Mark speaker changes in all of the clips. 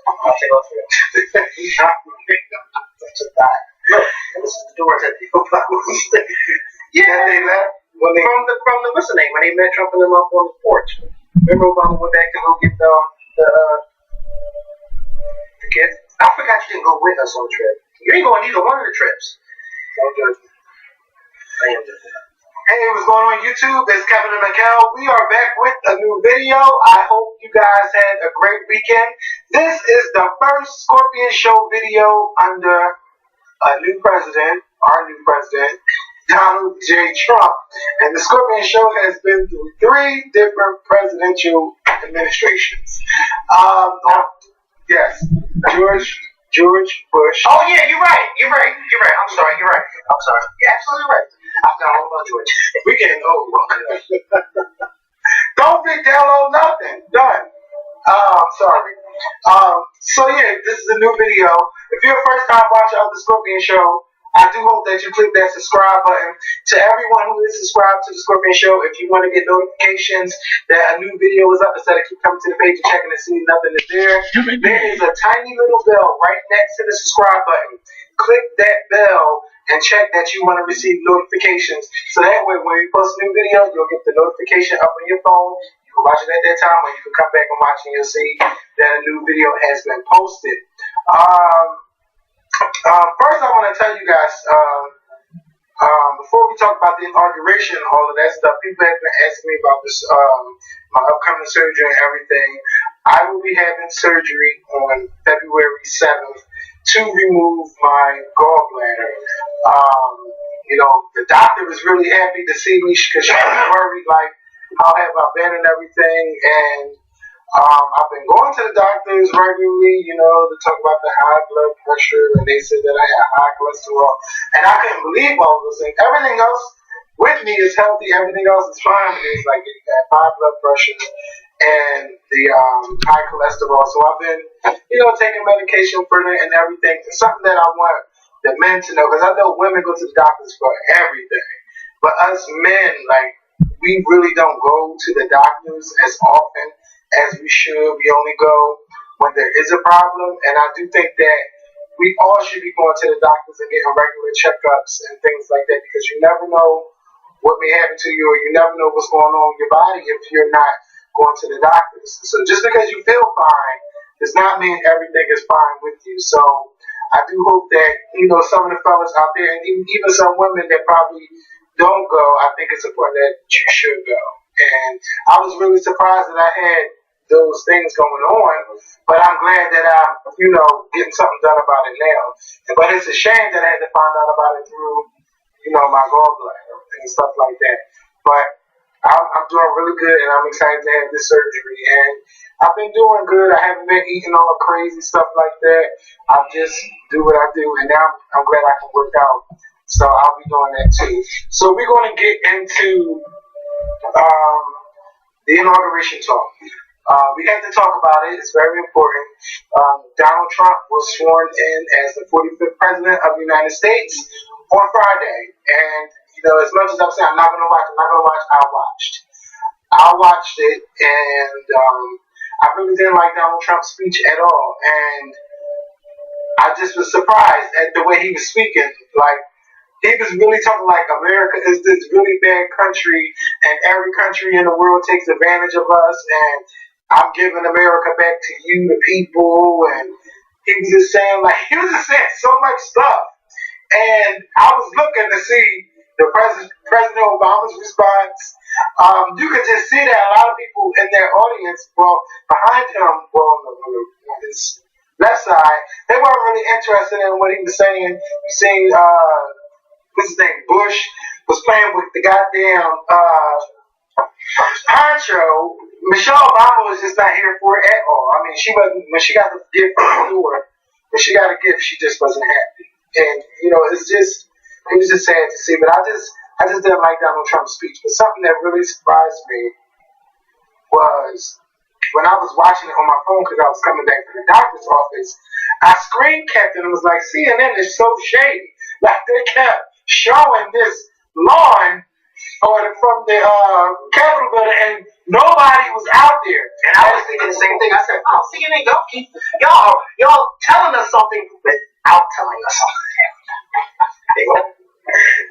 Speaker 1: I'll take all three. Just die. Look, this is the doors that they opened. Yeah, they left when they from the what's the name when they met Trump and them up on the porch. Remember Obama went back to go get the kids. I forgot you didn't go with us on the trip. You ain't going either one of the trips. Don't judge me. I am judging. Hey, what's going on YouTube? It's Kevin and Mikkel. We are back with a new video. I hope you guys had a great weekend. This is the first Scorpion Show video under a new president, our new president, Donald J. Trump. And the Scorpion Show has been through 3 different presidential administrations. Yes, George Bush. Oh yeah, you're right. I'm sorry. You're absolutely right. I forgot all about George. We getting old. Don't be download nothing. Done. Sorry. So yeah, this is a new video. If you're a first time watcher of the Scorpion Show, I do hope that you click that subscribe button. To everyone who is subscribed to the Scorpion Show, if you want to get notifications that a new video is up, instead of keep coming to the page and checking to see nothing is there is a tiny little bell right next to the subscribe button. Click that bell and check that you want to receive notifications. So that way, when we post a new video, you'll get the notification up on your phone. You can watch it at that time, or you can come back and watch and you'll see that a new video has been posted. First, I want to tell you guys, before we talk about the inauguration and all of that stuff, people have been asking me about this, my upcoming surgery and everything. I will be having surgery on February 7th to remove my gallbladder. The doctor was really happy to see me because she was worried, like, how have I been and everything, and I've been going to the doctors regularly, to talk about the high blood pressure, and they said that I had high cholesterol, and I couldn't believe all of those things. Everything else with me is healthy, everything else is fine. It's like high blood pressure and the high cholesterol. So I've been, taking medication for that and everything. It's something that I want the men to know, because I know women go to the doctors for everything, but us men, we really don't go to the doctors as often as we should. We only go when there is a problem, and I do think that we all should be going to the doctors and getting regular checkups and things like that, because you never know what may happen to you, or you never know what's going on with your body if you're not going to the doctors. So just because you feel fine does not mean everything is fine with you. So I do hope that, some of the fellas out there, and even some women that probably don't go, I think it's important that you should go. And I was really surprised that I had those things going on, but I'm glad that I'm, getting something done about it now. But it's a shame that I had to find out about it through, my gallbladder and stuff like that. But I'm doing really good, and I'm excited to have this surgery. And I've been doing good. I haven't been eating all crazy stuff like that. I just do what I do, and now I'm glad I can work out. So I'll be doing that too. So we're going to get into the inauguration talk. We have to talk about it. It's very important. Donald Trump was sworn in as the 45th president of the United States on Friday. And, as much as I'm saying I'm not going to watch, I watched it, and I really didn't like Donald Trump's speech at all. And I just was surprised at the way he was speaking. He was really talking like America is this really bad country, and every country in the world takes advantage of us, and I'm giving America back to you, the people. And he was just saying so much stuff. And I was looking to see the President Obama's response. You could just see that a lot of people in their audience, behind him, on his left side, they weren't really interested in what he was saying. You seen what's his name, Bush was playing with the goddamn poncho. Michelle Obama was just not here for it at all. I mean, she wasn't, when she got the gift from the door, when she got a gift, she just wasn't happy. And, it was just sad to see. But I just didn't like Donald Trump's speech. But something that really surprised me was when I was watching it on my phone, because I was coming back from the doctor's office, I screen capped it and was like, CNN is so shady. They kept showing this lawn from the Capitol building, and nobody was out there. And I was thinking the same thing. I said, CNN, y'all keep
Speaker 2: y'all telling us something without telling us something.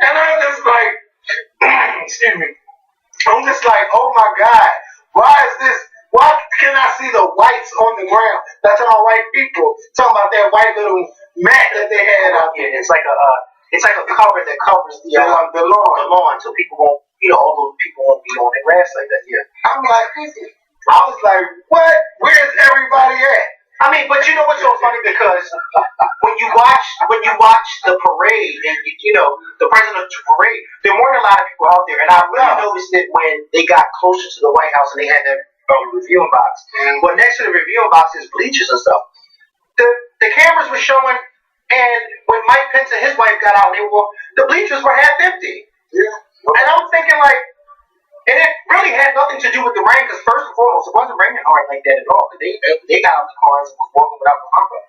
Speaker 1: And I'm just like, excuse me. I'm just like, oh my God, why is this? Why can I see the whites on the ground? That's all white people talking about that white little mat that they had out there.
Speaker 2: It's like a cover that covers the lawn, so people won't, all those people won't be on the grass like that. Yeah.
Speaker 1: I'm like, I was like, what? Where's everybody at?
Speaker 2: I mean, but you know what's so funny, because when you watch the parade and the presidential parade, there weren't a lot of people out there, and I really noticed it when they got closer to the White House and they had that reviewing box. But next to the reviewing box is bleachers and stuff. The cameras were showing, and when Mike Pence and his wife got out, the bleachers were half empty.
Speaker 1: Yeah.
Speaker 2: And I'm thinking like. And it really had nothing to do with the rain, because first and foremost, it wasn't raining hard like that at all. They got out of the cars and was walking without the umbrella.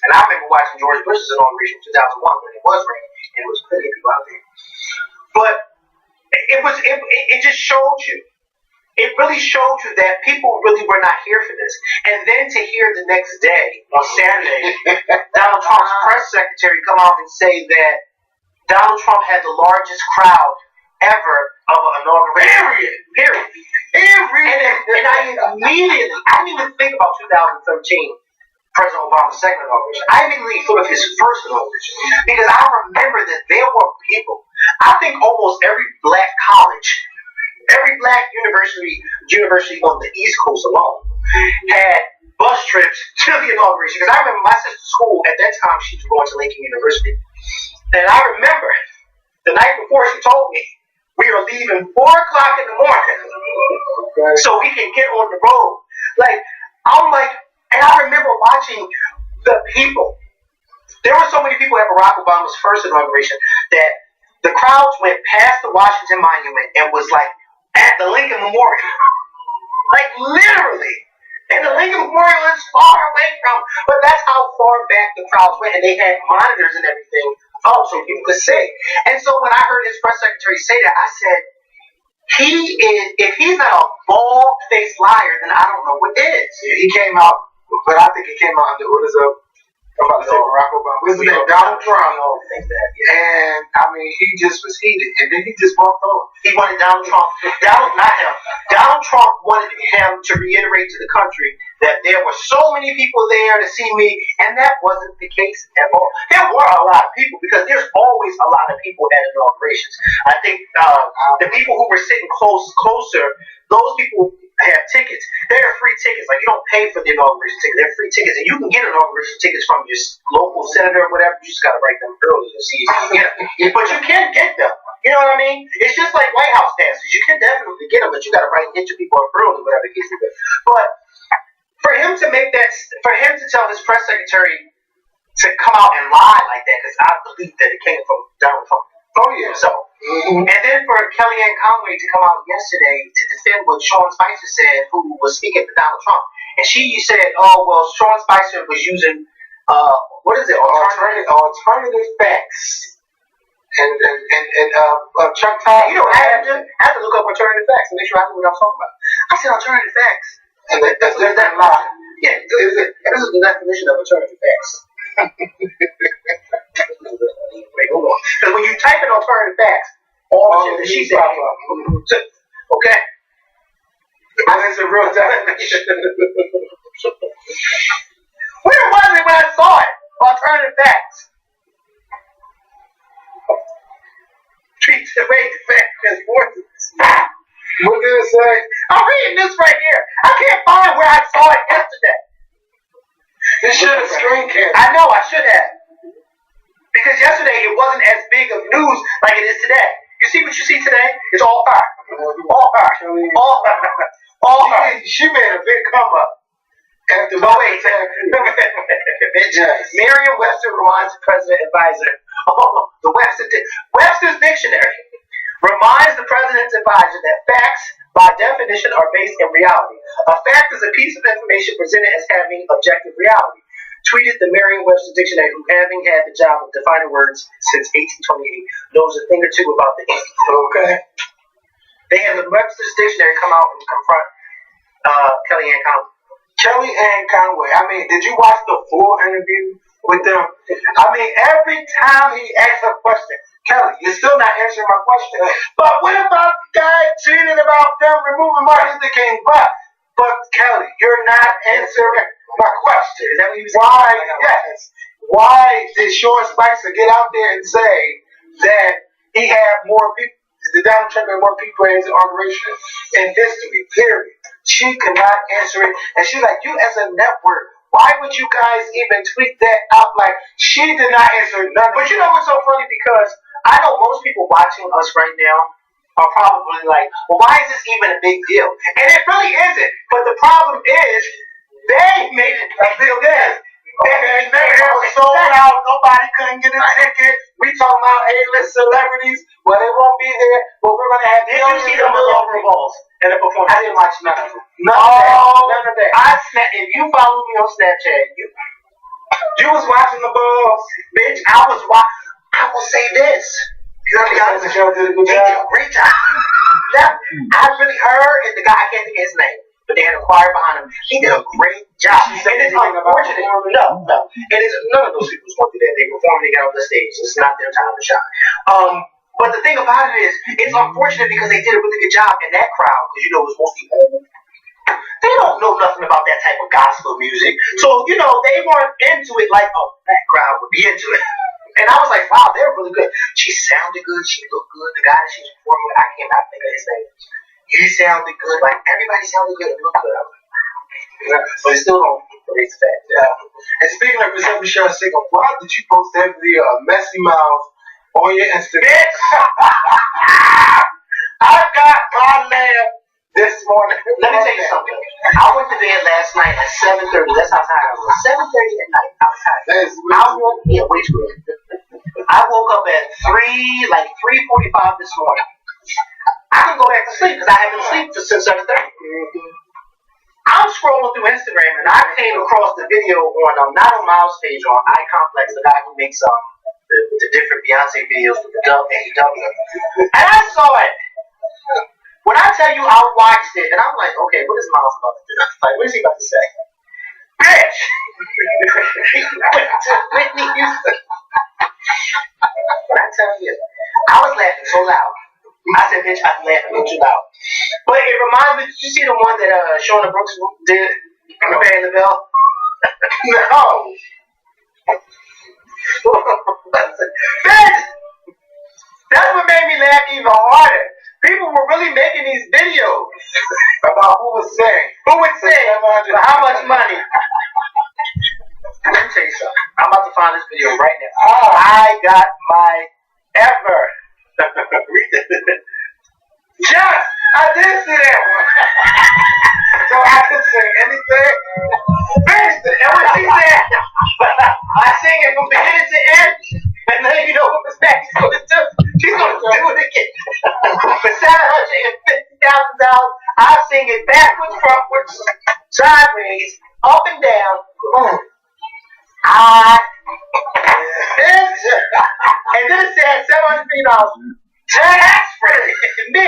Speaker 2: And I remember watching George Bush's inauguration in 2001 when it was raining, and it was plenty of people out there. But it just showed you. It really showed you that people really were not here for this. And then to hear the next day, on Saturday, Donald Trump's press secretary come out and say that Donald Trump had the largest crowd ever of an inauguration. Period. And I didn't even think about 2013, President Obama's second inauguration. I immediately thought of his first inauguration, because I remember that there were people. I think almost every black college, every black university on the East Coast alone had bus trips to the inauguration. Because I remember my sister's school at that time, she was going to Lincoln University, and I remember the night before she told me, we are leaving 4 o'clock in the morning, so we can get on the road. And I remember watching the people. There were so many people at Barack Obama's first inauguration that the crowds went past the Washington Monument and was like at the Lincoln Memorial. Like literally. And the Lincoln Memorial is far away from, but that's how far back the crowds went, and they had monitors and everything up so people could see. And so when I heard his press secretary say that, I said, if he's not a bald-faced liar, then I don't know what is.
Speaker 1: Yeah, he came out, but I think he came out under orders of, I'm about to say Barack Obama. What's his name? Donald Trump. And I mean, he just was heated, and then he just walked off.
Speaker 2: He wanted Donald Trump. Not him. Donald Trump wanted him to reiterate to the country that there were so many people there to see me, and that wasn't the case at all. There were a lot of people, because there's always a lot of people at inaugurations. I think the people who were sitting closer, those people have tickets. They're free tickets. Like, you don't pay for the inauguration tickets. They're free tickets, and you can get inauguration tickets from your local senator or whatever. You just got to write them early to see if you can get them. But you can get them. You know what I mean? It's just like White House passes. You can definitely get them, but you got to get your people up early, whatever the case may be. But for him to tell his press secretary to come out and lie like that, because I believe that it came from Donald Trump. Oh yeah. So, and then for Kellyanne Conway to come out yesterday to defend what Sean Spicer said, who was speaking for Donald Trump, and she said, "Oh well, Sean Spicer was using alternative facts." And Chuck Todd, I had to look up alternative facts to make sure I knew what I was talking about. I said alternative facts, and that's that lie. Yeah, this is the definition of alternative facts. Wait, hold on. Because when you type in alternative facts, all the shit that she said, okay? That is a real definition. Where was it when I saw it? Alternative facts. Treat the way the fact as forces.
Speaker 1: What did it say?
Speaker 2: I'm reading this right here. I can't find where I saw it yesterday.
Speaker 1: You should have screen capped.
Speaker 2: I know, I should have. Because yesterday it wasn't as big of news like it is today. You see what you see today? It's all fire. All fire. All fire. All fire.
Speaker 1: She made a big come up. After
Speaker 2: Merriam-Webster reminds the president advisor. The Webster's Dictionary reminds the president's advisor that facts, by definition, are based in reality. A fact is a piece of information presented as having objective reality. Tweeted the Merriam-Webster Dictionary, who, having had the job of defining words since 1828, knows a thing or two about the ink.
Speaker 1: Okay.
Speaker 2: They had the Webster's Dictionary come out and confront Kellyanne Conway.
Speaker 1: Kelly and Conway. I mean, did you watch the full interview with them? I mean, every time he asks a question, Kelly, you're still not answering my question. But what about the guy tweeting about them removing Martin Luther King? But Kelly, you're not answering my question.
Speaker 2: Is that what you said?
Speaker 1: Why? Yes. Why did Sean Spicer get out there and say that he had more people? The Donald Trump had more people in his inauguration in history, period. She could not answer it. And she's like, you as a network, why would you guys even tweet that out? Like, she did not answer none of it.
Speaker 2: But you know what's so funny? Because I know most people watching us right now are probably like, well, why is this even a big deal? And it really isn't. But the problem is, they made it a big deal.
Speaker 1: Okay, they were sold out. Nobody couldn't get a ticket. We talking about A-list celebrities. Well, they won't be there, but we're gonna have.
Speaker 2: Did you see the million balls in the performance?
Speaker 1: I didn't watch none of them.
Speaker 2: None of that. If you follow me on Snapchat, you was watching the balls, bitch. I will say this. You know,
Speaker 1: the show did a good
Speaker 2: they
Speaker 1: job.
Speaker 2: did a great job. Yeah, I really heard, and the guy, I can't think of his name, but they had a choir behind him. He did a great job. And it's unfortunate. No. And it's none of those people going to do that. They perform, they got on the stage. It's not their time to shine. But the thing about it is, it's unfortunate because they did a really good job in that crowd, because you know it was mostly old. They don't know nothing about that type of gospel music. So, you know, they weren't into it like a black crowd would be into it. And I was like, wow, they were really good. She sounded good. She looked good. The guy that she was performing with, I cannot think of his name. He sounded good. Like, everybody sounded good and looked good. I was like, yeah. But it still don't erase the fact.
Speaker 1: Yeah. And speaking of Michelle Singer, why did you post that video of Messy Mouth on your Instagram? I got my lamb this morning.
Speaker 2: Let me tell you something. I went to bed last night at 7:30. That's how tired I was. 7:30 at night. I was tired. Way too early. I woke up at 3:45 this morning. I can go back to sleep because I haven't slept since 7:30. I'm scrolling through Instagram and I came across the video on not on Miles' page, on iComplex, the guy who makes the different Beyonce videos with the AEW. And I saw it. When I tell you I watched it, and I'm like, okay, what is Miles about to do? Like, what is he about to say? Bitch! He went to Whitney Houston. When I tell you, I was laughing so loud. I said, bitch, I'm laughing a little too loud. But it reminds me, did you see the one that Shona Brooks did? Preparing the bell? No. Bitch! That's what made me laugh even harder. People were really making these videos
Speaker 1: about who was saying.
Speaker 2: Who would say for how much money? Let me tell you something. I'm about to find this video right now. I got my ever. Read this.
Speaker 1: Yes, I did see that one. So I can sing anything.
Speaker 2: And what she said, I sing it from beginning to end, and then you know what Miss Maggie's going to do? She's going to do it again. For $750,000, I sing it backwards, frontwards, sideways, up and down. And then it said $750. Tax free. Me.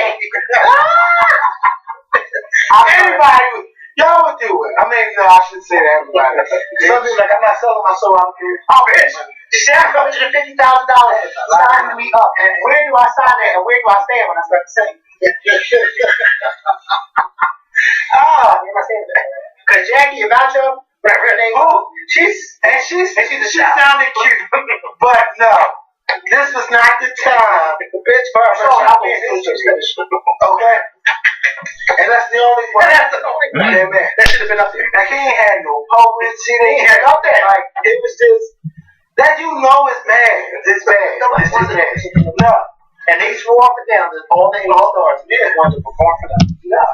Speaker 1: Everybody, y'all would do it. I mean, no, I should say that everybody.
Speaker 2: Some people like, I'm not selling my soul out here. Oh, bitch. $750,000 sign me up. And where do I sign that? And where do I stand when I start to sing? Where am I saying that? Because Jackie Avacho, whatever her name is, she sounded cute.
Speaker 1: But no, this was not the time. The bitch for okay? And that's the only one.
Speaker 2: That's the only one.
Speaker 1: Yeah, man.
Speaker 2: That should have been up there.
Speaker 1: Like, he ain't had no poets. He ain't had
Speaker 2: up there.
Speaker 1: Like, it was just, that you know is bad. It's bad.
Speaker 2: Nobody wants it.
Speaker 1: No.
Speaker 2: And they swore up and down that all they all-stars, we just wanted to perform for them.
Speaker 1: No.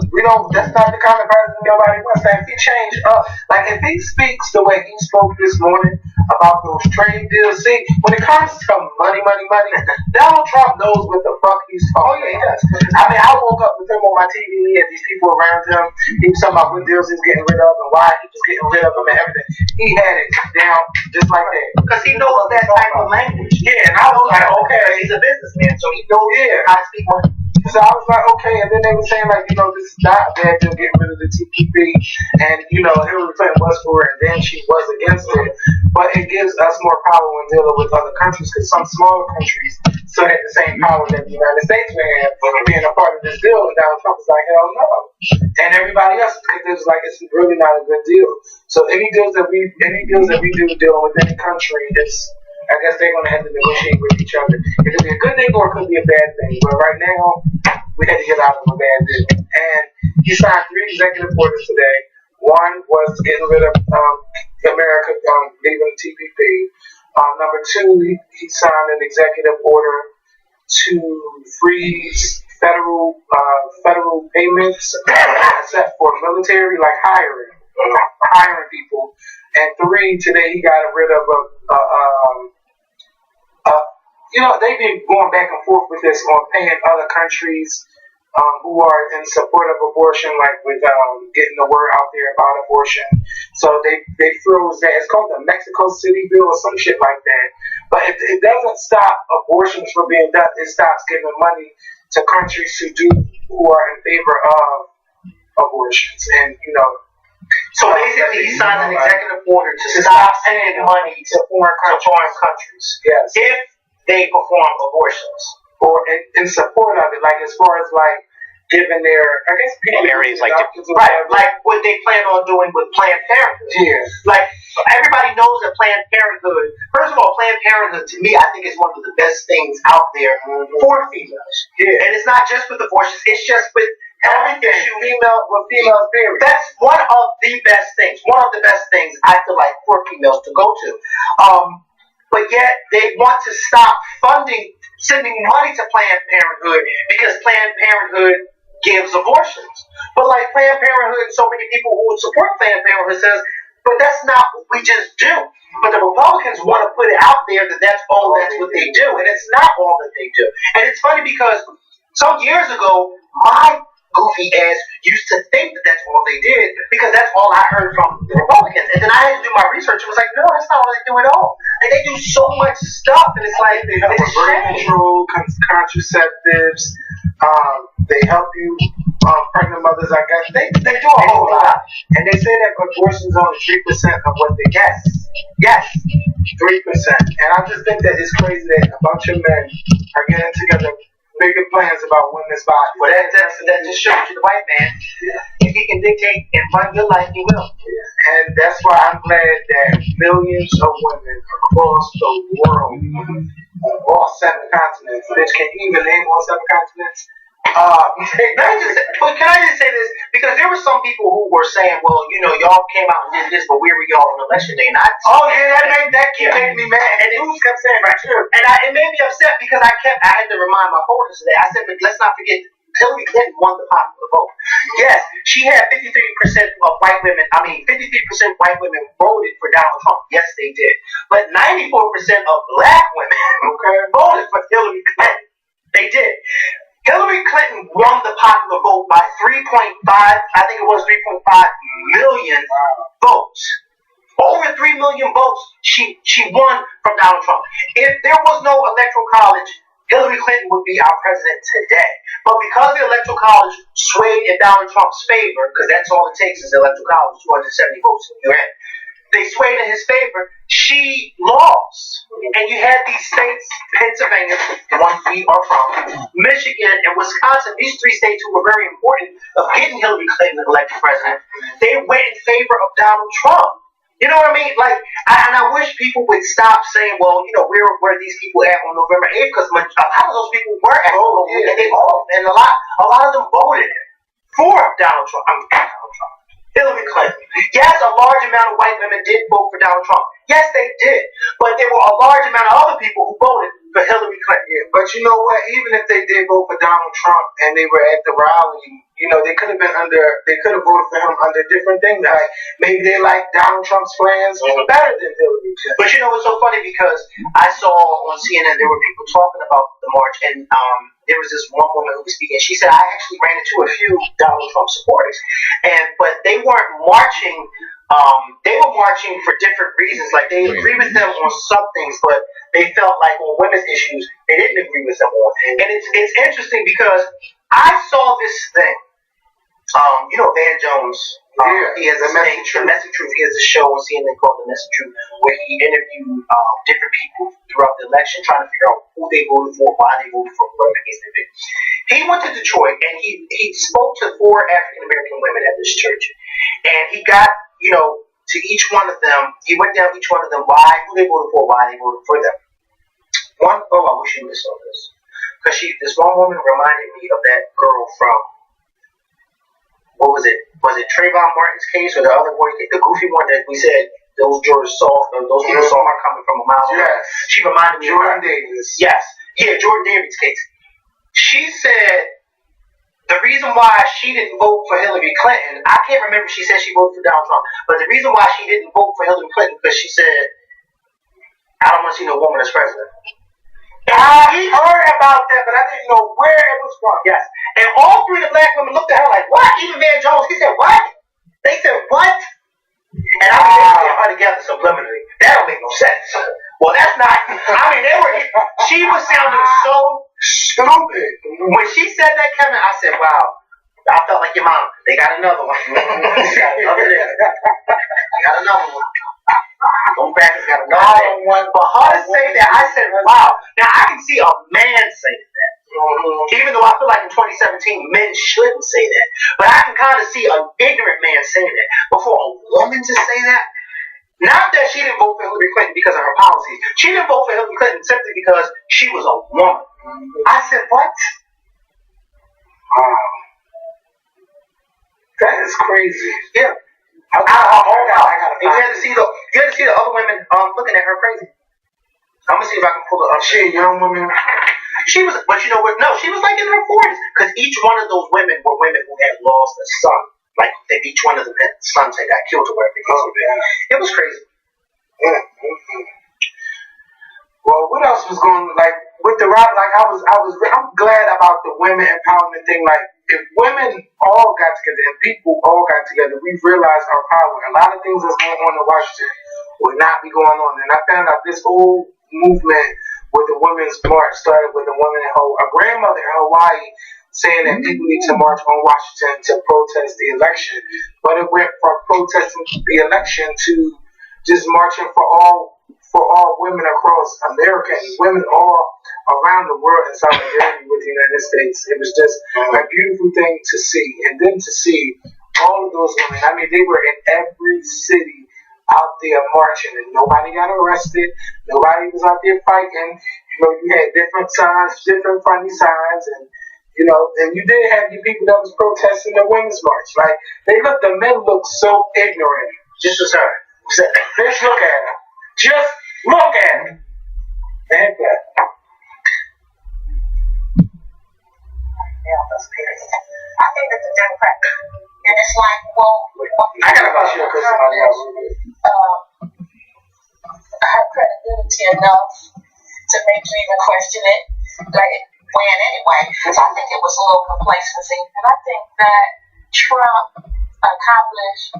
Speaker 1: We don't, that's not the kind of president nobody wants. Like, if he changed up, like, if he speaks the way he spoke this morning, about those trade deals. See, when it comes to money, Donald Trump knows what the fuck he's talking about. Oh, yeah, he does. I mean, I woke up with him on my TV and these people around him. He was talking about what deals he's getting rid of and why he was getting rid of them and everything. He had it down just like that. Because he knows that type of language. Yeah, and I was like, okay, he's a businessman, so he knows how to speak money. So I was like, okay, and then they were saying like, this is not a bad deal getting rid of the TPP, and Hillary Clinton was for it, and then she was against it, but it gives us more power when dealing with other countries, because some smaller countries still had the same power that the United States may have for being a part of this deal, and Donald Trump was like, hell no, and everybody else, because it was like, it's really not a good deal. So any deals that we do dealing with any country, I guess they're going to have to negotiate with each other. It could be a good thing or it could be a bad thing. But right now, we had to get out of a bad deal. And he signed 3 executive orders today. One was getting rid of America leaving the TPP. Number 2, he signed an executive order to freeze federal payments except for military, like hiring people. And 3, today he got rid of they've been going back and forth with this on paying other countries who are in support of abortion, like with getting the word out there about abortion. So they froze that. It's called the Mexico City bill or some shit like that. But it doesn't stop abortions from being done. It stops giving money to countries who are in favor of abortions. And
Speaker 2: so basically, he signed an executive order to stop sending money to foreign countries.
Speaker 1: Yes.
Speaker 2: If they perform abortions.
Speaker 1: Or in support of it, like as far as like giving their, I guess,
Speaker 2: in areas like like what they plan on doing with Planned Parenthood.
Speaker 1: Yeah.
Speaker 2: Like everybody knows that Planned Parenthood. First of all, Planned Parenthood to me, I think is one of the best things out there for females.
Speaker 1: Yeah.
Speaker 2: And it's not just with abortions; it's just with everything.
Speaker 1: Females period.
Speaker 2: That's one of the best things. One of the best things I feel like for females to go to. But yet they want to stop sending money to Planned Parenthood because Planned Parenthood gives abortions. But like Planned Parenthood, so many people who would support Planned Parenthood says, but that's not what we just do. But the Republicans want to put it out there that that's what they do. And it's not all that they do. And it's funny because some years ago, my goofy ass used to think that that's all they did because that's all I heard from the Republicans. And then I had to do my research and was like, no, that's not all they do at all. And they do so much stuff, and it's like
Speaker 1: they help with birth control, contraceptives. They help you, pregnant mothers. I guess they do a whole lot, and they say that abortion is only 3% of what they get. Yes, 3%. And I just think that it's crazy that a bunch of men are getting together. Bigger plans about women's bodies.
Speaker 2: Well, that just shows you the white man. Yeah. If he can dictate and run your life, he will.
Speaker 1: Yeah. And that's why I'm glad that millions of women across the world, all 7 continents, which can you even name all 7 continents?
Speaker 2: But can I just say this? Because there were some people who were saying, well, y'all came out and did this, but where were y'all on election day? And that made me mad. And the news kept saying right here. And it made me upset because I had to remind my voters today. I said, but let's not forget, Hillary Clinton won the popular vote. Yes, she had 53% of white women. 53% white women voted for Donald Trump. Yes, they did. But 94% of black women voted for Hillary Clinton. They did. Hillary Clinton won the popular vote by 3.5 million votes. Over 3 million votes she won from Donald Trump. If there was no electoral college, Hillary Clinton would be our president today. But because the electoral college swayed in Donald Trump's favor, because that's all it takes is the electoral college, 270 votes in the UN, they swayed in his favor, she lost. And you had these states, Pennsylvania, the ones we are from, Michigan and Wisconsin, these 3 states who were very important of getting Hillary Clinton elected president, they went in favor of Donald Trump. You know what I mean? Like, I wish people would stop saying, well, where these people at on November 8th, because a lot of those people were at home, and a lot of them voted for Donald Trump. Hillary Clinton. Yes, a large amount of white women did vote for Donald Trump. Yes, they did. But there were a large amount of other people who voted for Hillary Clinton.
Speaker 1: Yeah, but you know what? Even if they did vote for Donald Trump and they were at the rally they could have voted for him under different things. Like maybe they like Donald Trump's plans better than Hillary Clinton.
Speaker 2: But it's so funny because I saw on CNN there were people talking about the march, and there was this one woman who was speaking. She said, I actually ran into a few Donald Trump supporters, but they weren't marching. They were marching for different reasons. Like they agree with them on some things, but they felt like on women's issues they didn't agree with them on. And it's interesting because I saw this thing. Van Jones. He has The Messy Truth. He has a show on CNN called The Messy Truth, where he interviewed different people throughout the election, trying to figure out who they voted for, why they voted for, whatever the case may be. He went to Detroit and he spoke to 4 African American women at this church, and he got to each one of them. He went down each one of them, who they voted for, why they voted for them. I wish you would have saw this, because this one woman reminded me of that girl from. What was it? Was it Trayvon Martin's case or the other boy, the goofy one that we said those jurors saw, those people saw her coming from a mile away?
Speaker 1: Yes.
Speaker 2: She reminded me
Speaker 1: Jordan
Speaker 2: of
Speaker 1: Davis.
Speaker 2: Yes. Yeah, Jordan Davis' case. She said the reason why she didn't vote for Hillary Clinton, I can't remember if she said she voted for Donald Trump, but the reason why she didn't vote for Hillary Clinton because she said, I don't want to see no woman as president.
Speaker 1: I heard about that, but I didn't know where it was from.
Speaker 2: Yes. And all 3 of the black women looked at her like, what? Even Van Jones, he said, what? They said, what? And I mean, they put her together subliminally. That don't make no sense. Well, that's not, she was sounding so stupid. When she said that, Kevin, I said, wow. I felt like your mom. They got another one. They got another one. Don't back got another one. For her to say that, I said, wow. Now, I can see a man say that. Even though I feel like in 2017, men shouldn't say that. But I can kind of see an ignorant man saying that. But for a woman to say that, not that she didn't vote for Hillary Clinton because of her policies. She didn't vote for Hillary Clinton simply because she was a woman. I said, what?
Speaker 1: Wow. That is crazy.
Speaker 2: Yeah.
Speaker 1: I gotta
Speaker 2: you had to see the other women looking at her crazy. I'm gonna see if I can pull it up.
Speaker 1: She a young woman.
Speaker 2: She was, but you know what? No, she was like in her 40s. Because each one of those women were women who had lost a son. Like each one of them had sons that got killed or whatever. It was crazy.
Speaker 1: Well, what else was going like with the rock? Like I'm glad about the women empowerment thing. Like if women all got together and people all got together, we've realized our power. A lot of things that's going on in Washington would not be going on. And I found out this whole movement with the women's march started with a woman a grandmother in Hawaii saying that people need to march on Washington to protest the election. But it went from protesting the election to just marching for all women across America and women all around the world in solidarity with the United States. It was just a beautiful thing to see. And then to see all of those women, I mean, they were in every city out there marching and nobody got arrested. Nobody was out there fighting. You had different signs, different funny signs, and and you did have your people that was protesting the Women's March. Like, the men looked so ignorant.
Speaker 2: Just as her.
Speaker 1: Just look at him. Just look at him. And that.
Speaker 3: I think that the Democrat, and it's like,
Speaker 1: I gotta question you because somebody else.
Speaker 3: I have credibility enough to make you even question it. Like, it went anyway. So I think it was a little complacency. And I think that Trump accomplished,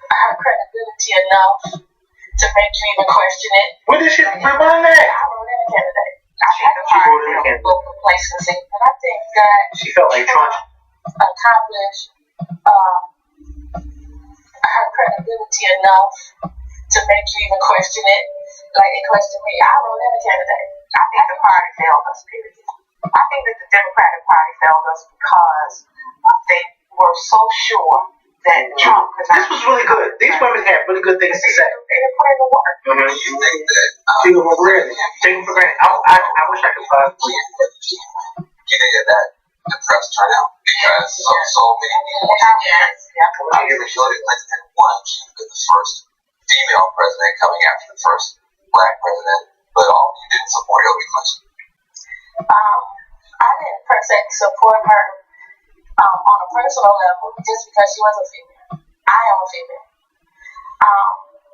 Speaker 3: I have credibility enough to make you even question it.
Speaker 1: What did she run that?
Speaker 3: I wrote in a candidate. I think the party had a little complacency. And I think that
Speaker 2: she felt like Trump
Speaker 3: accomplished, I have credibility enough to make you even question it. Like, it questioned me. I wrote in a candidate. I think the party failed us, period. I think that the Democratic Party failed us because they were so sure that Trump could not.
Speaker 2: This was really good. These women had really good things to say.
Speaker 3: They didn't put in the work.
Speaker 2: You think that take them for granted. I wish I could find
Speaker 4: getting at that depressed turnout because so many people. Hillary Clinton had won. She was the first female president coming after the first black president, but you didn't support Hillary Clinton.
Speaker 3: I didn't per se support her on a personal level just because she was a female. I am a female.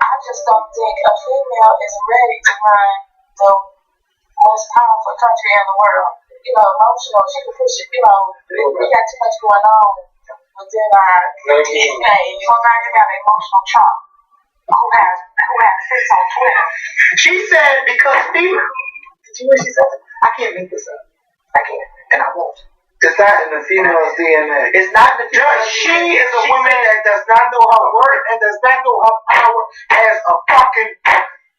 Speaker 3: I just don't think a female is ready to run the most powerful country in the world. Emotional. She can push it. We got too much going on within our DNA. Sometimes you got an emotional chop. Who has hits on Twitter?
Speaker 2: She said because female. Did you hear what she said? I can't make this up. I can't, and I won't.
Speaker 1: It's not in the female's DNA.
Speaker 2: It's not in the female's
Speaker 1: She
Speaker 2: DNA.
Speaker 1: is a woman that does not know her worth and does not know her power as a fucking.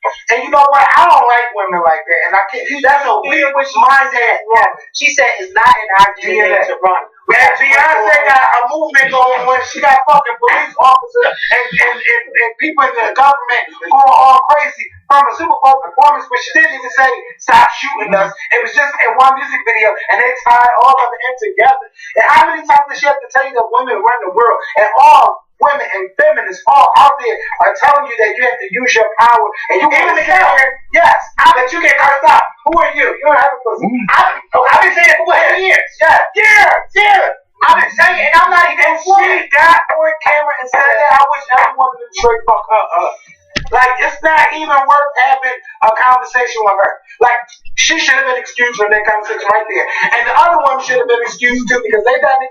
Speaker 1: And you know what? I don't like women like that. And I can't. That's a weird mindset.
Speaker 2: Yeah. She said it's not in our DNA to run.
Speaker 1: Man, Beyonce got a movement going when she got fucking police officers and people in the government going all crazy from a Super Bowl performance, but she didn't even say stop shooting us. It was just in one music video, and they tied all of it in together. And how many times does she have to tell you that women run the world? And all women and feminists all out there are telling you that you have to use your power, and you even sit here, yes, that you get cursed out. Who are you? You don't have a pussy.
Speaker 2: I've been saying it for years.
Speaker 1: Yeah.
Speaker 2: I've been saying it, and I'm not even
Speaker 1: She got on camera and said that. I wish every woman in Detroit fuck her up. Like, it's not even worth having a conversation with her. Like, she should have been excused from that conversation right there. And the other one should have been excused too, because they did not even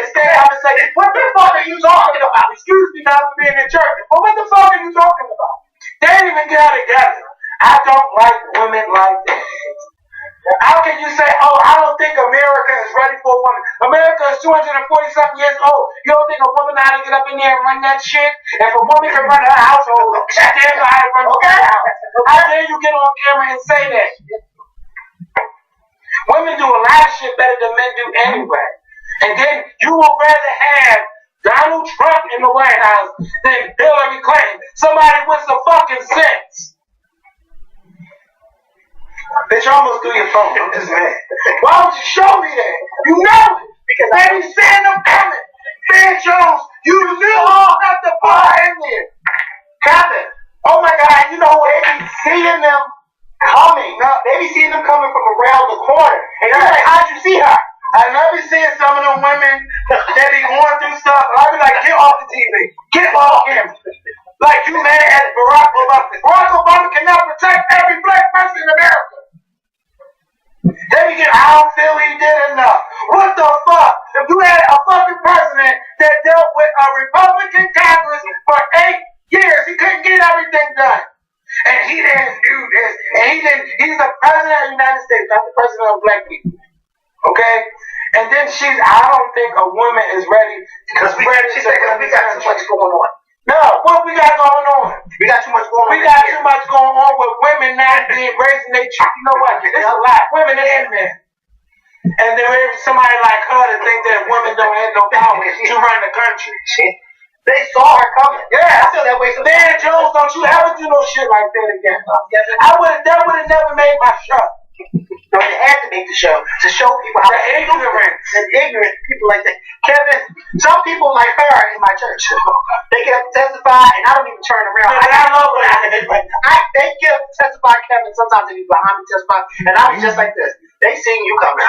Speaker 1: stand up and say, what the fuck are you talking about? Excuse me not for being in church. But what the fuck are you talking about? They didn't even get it together. I don't like women like that. How can you say, oh, I don't think America is ready for a woman? America is 240-something years old. You don't think a woman know how to get up in there and run that shit? If a woman can run her household, she damn know how to run her house. How dare you get on camera and say that? Women do a lot of shit better than men do anyway. And then you would rather have Donald Trump in the White House than Hillary Clinton. Somebody with some fucking sense. Bitch, you almost threw your phone. I'm just mad. Why would you show me that? You know it. Because I be seeing them coming. Ben Jones, you knew all not to fly in there. Kevin, oh my God, you know what? They be seeing them coming. No, they be seeing them coming from around the corner. And you're like, how'd you see her? I never seen some of them women that be going through stuff. I be like, get off the TV. Get off camera. Like, you mad at Barack Obama. Barack Obama cannot protect every black person in America. I don't feel he did enough. What the fuck? If you had a fucking president that dealt with a Republican Congress for 8 years, he couldn't get everything done. And he didn't do this. And he's the president of the United States, not the president of black people. Okay? And then I don't think a woman is ready. Because we got too much going on. No, what we got going on? We got too much going on. We got too much going on with women not being raising their children. You know what? It's a lot. Women and men. And then somebody like her to think that women don't have no power to run the country. They saw her coming. Yeah, I feel that way. Dan Jones, don't you ever do no shit like that again. That would have never made my show. So they had to make the show to show people how ignorant people like that. Kevin, some people like her in my church. They get up to testify, and I don't even turn around. I love what they get up to testify, Kevin. Sometimes they be behind me testify, and I'll be just like this. They seen you coming.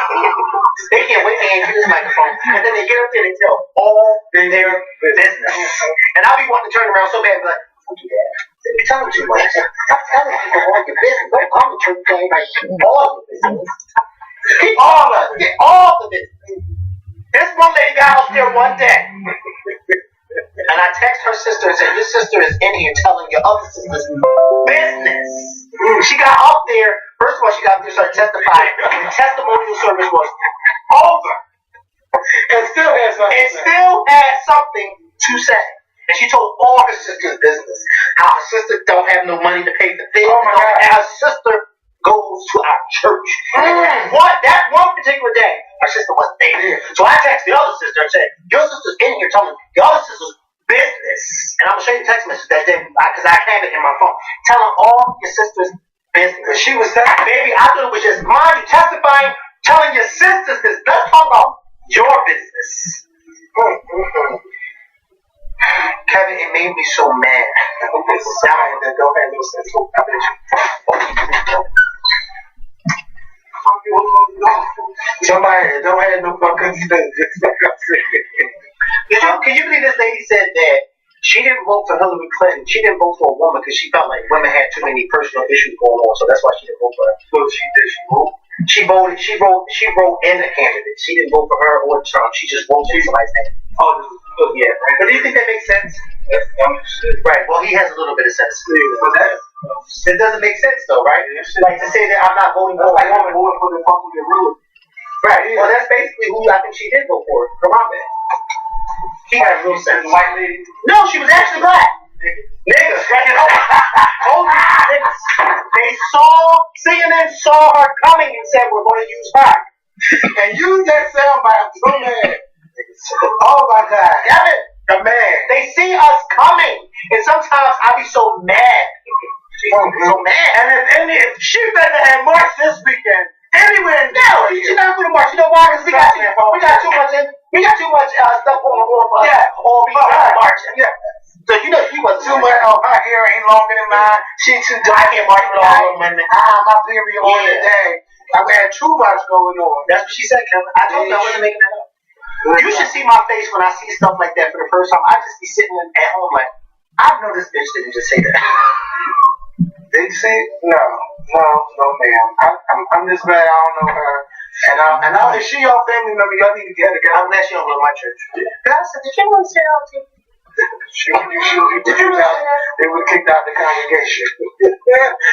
Speaker 1: They can't wait to hand you this microphone, and then they get up there and they tell all their business. And I'll be wanting to turn around so bad, but don't do that. You're telling too much. I'm telling people all your business. Don't come to church saying like all the business. Keep all of it. Get all the business. This one lady got up there one day, and I text her sister and said, "Your sister is in here telling your other sister's business." She got up there. First of all, she got up there, started testifying. The testimonial service was over. It still had something to say. And she told all her sister's business. How her sister don't have no money to pay for things. Oh my God. And her sister goes to our church. And that one particular day, her sister wasn't there. So I texted the other sister and said, "Your sister's in here telling the other sister's business." And I'm going to show you the text message that day, because I have it in my phone. Telling all your sister's business. She was saying, baby, I thought it was just mine. You testifying, telling your sisters this. Let's talk about your business. Kevin, it made me so mad. Somebody don't have no fucking sense.
Speaker 2: Can you believe this lady said that she didn't vote for Hillary Clinton? She didn't vote for a woman because she felt like women had too many personal issues going on, so that's why she didn't vote for her.
Speaker 1: So she vote?
Speaker 2: She wrote in the candidate. She didn't vote for her or Trump. She just wrote in somebody's name.
Speaker 1: Oh,
Speaker 2: yeah. But do you think that makes sense?
Speaker 1: That's dumb shit.
Speaker 2: Right. Well, he has a little bit of sense. But that doesn't make sense, though, right? Like to say that I'm not voting for a woman
Speaker 1: voting for the fucking ruler.
Speaker 2: Right. Yeah. Well, that's basically who I think she did vote for. Harambe. He got real sense.
Speaker 1: White lady?
Speaker 2: No, she was actually black. Niggas. Niggas. They CNN saw her coming and said, we're going to use her.
Speaker 1: And use that soundbite. I'm so mad. Oh my God.
Speaker 2: Damn it.
Speaker 1: The man.
Speaker 2: They see us coming. And sometimes I be so mad. So mad.
Speaker 1: If she better have march this weekend, anywhere in
Speaker 2: she's not going to march. You know why? Because we got too much stuff going on for us.
Speaker 1: Yeah.
Speaker 2: Or we got marching.
Speaker 1: Yeah.
Speaker 2: So you know she was
Speaker 1: too much. Oh, her hair ain't longer than mine. She too dark.
Speaker 2: I can't march with all of them.
Speaker 1: My period on the day. I've had too much going on.
Speaker 2: That's what she said, Kevin. I told you I wasn't making that up. You should see my face when I see stuff like that for the first time. I just be sitting at home like, I know this bitch didn't just say that.
Speaker 1: Did you say no, ma'am. I'm just glad I don't know her. And if she your family member, y'all need to get together.
Speaker 2: I'm glad she don't go to my church. Because I said, did you want to say out to you?
Speaker 1: They would kicked out the congregation.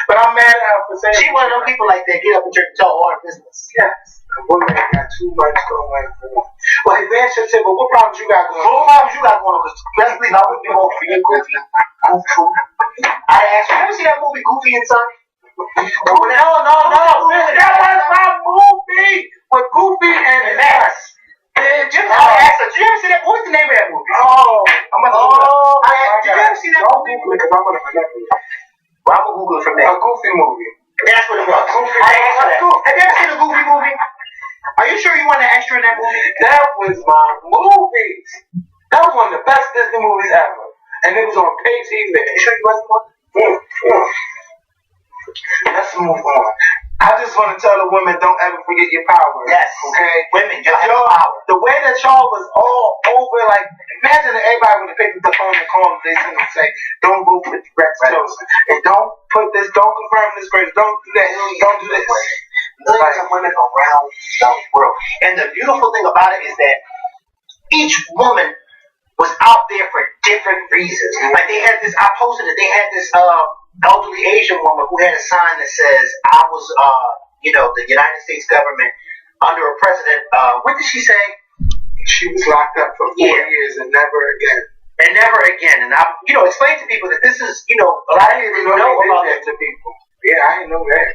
Speaker 1: But I'm mad at her for saying
Speaker 2: she one of them people like that get up in church and tell all her business.
Speaker 1: Yes. A woman got too much going on. Well, his man should say, but what problems you got going on?
Speaker 2: What problems you got going on? Because best believe I wouldn't be voting for you, Goofy. I asked you, ever see that movie Goofy and Son?
Speaker 1: No. That was my movie with Goofy and
Speaker 2: Max. Did you ever see that? What's the name of that movie?
Speaker 1: Oh, I'm gonna look it up.
Speaker 2: Did you ever see that movie?
Speaker 1: Google it because I'm gonna forget it.
Speaker 2: Well, I'm gonna Google it from there.
Speaker 1: A Goofy movie.
Speaker 2: That's what it was. Goofy. I asked that. Have you ever seen a Goofy movie? Are you sure you want an extra in that movie?
Speaker 1: That was my movie. That was one of the best Disney movies ever, and it was on pay TV. Are you sure you wasn't one? Let's move on. I just want to tell the women, don't ever forget your power.
Speaker 2: Yes.
Speaker 1: Okay?
Speaker 2: Women, y'all have power.
Speaker 1: The way that y'all was all over, like, imagine if everybody would have picked up the phone and called and they sent and say, don't vote for Rex Tillerson. And don't put this, don't confirm this person, don't do that, don't do this.
Speaker 2: Millions of women around the world. And the beautiful thing about it is that each woman was out there for different reasons. Like they had this, I posted it, they had this, elderly Asian woman who had a sign that says, I was, the United States government under a president, what did she say?
Speaker 1: She was locked up for 4 years and never again.
Speaker 2: And never again. And I, explain to people that this is, a lot of people don't know about
Speaker 1: that to people. Yeah, I didn't know that.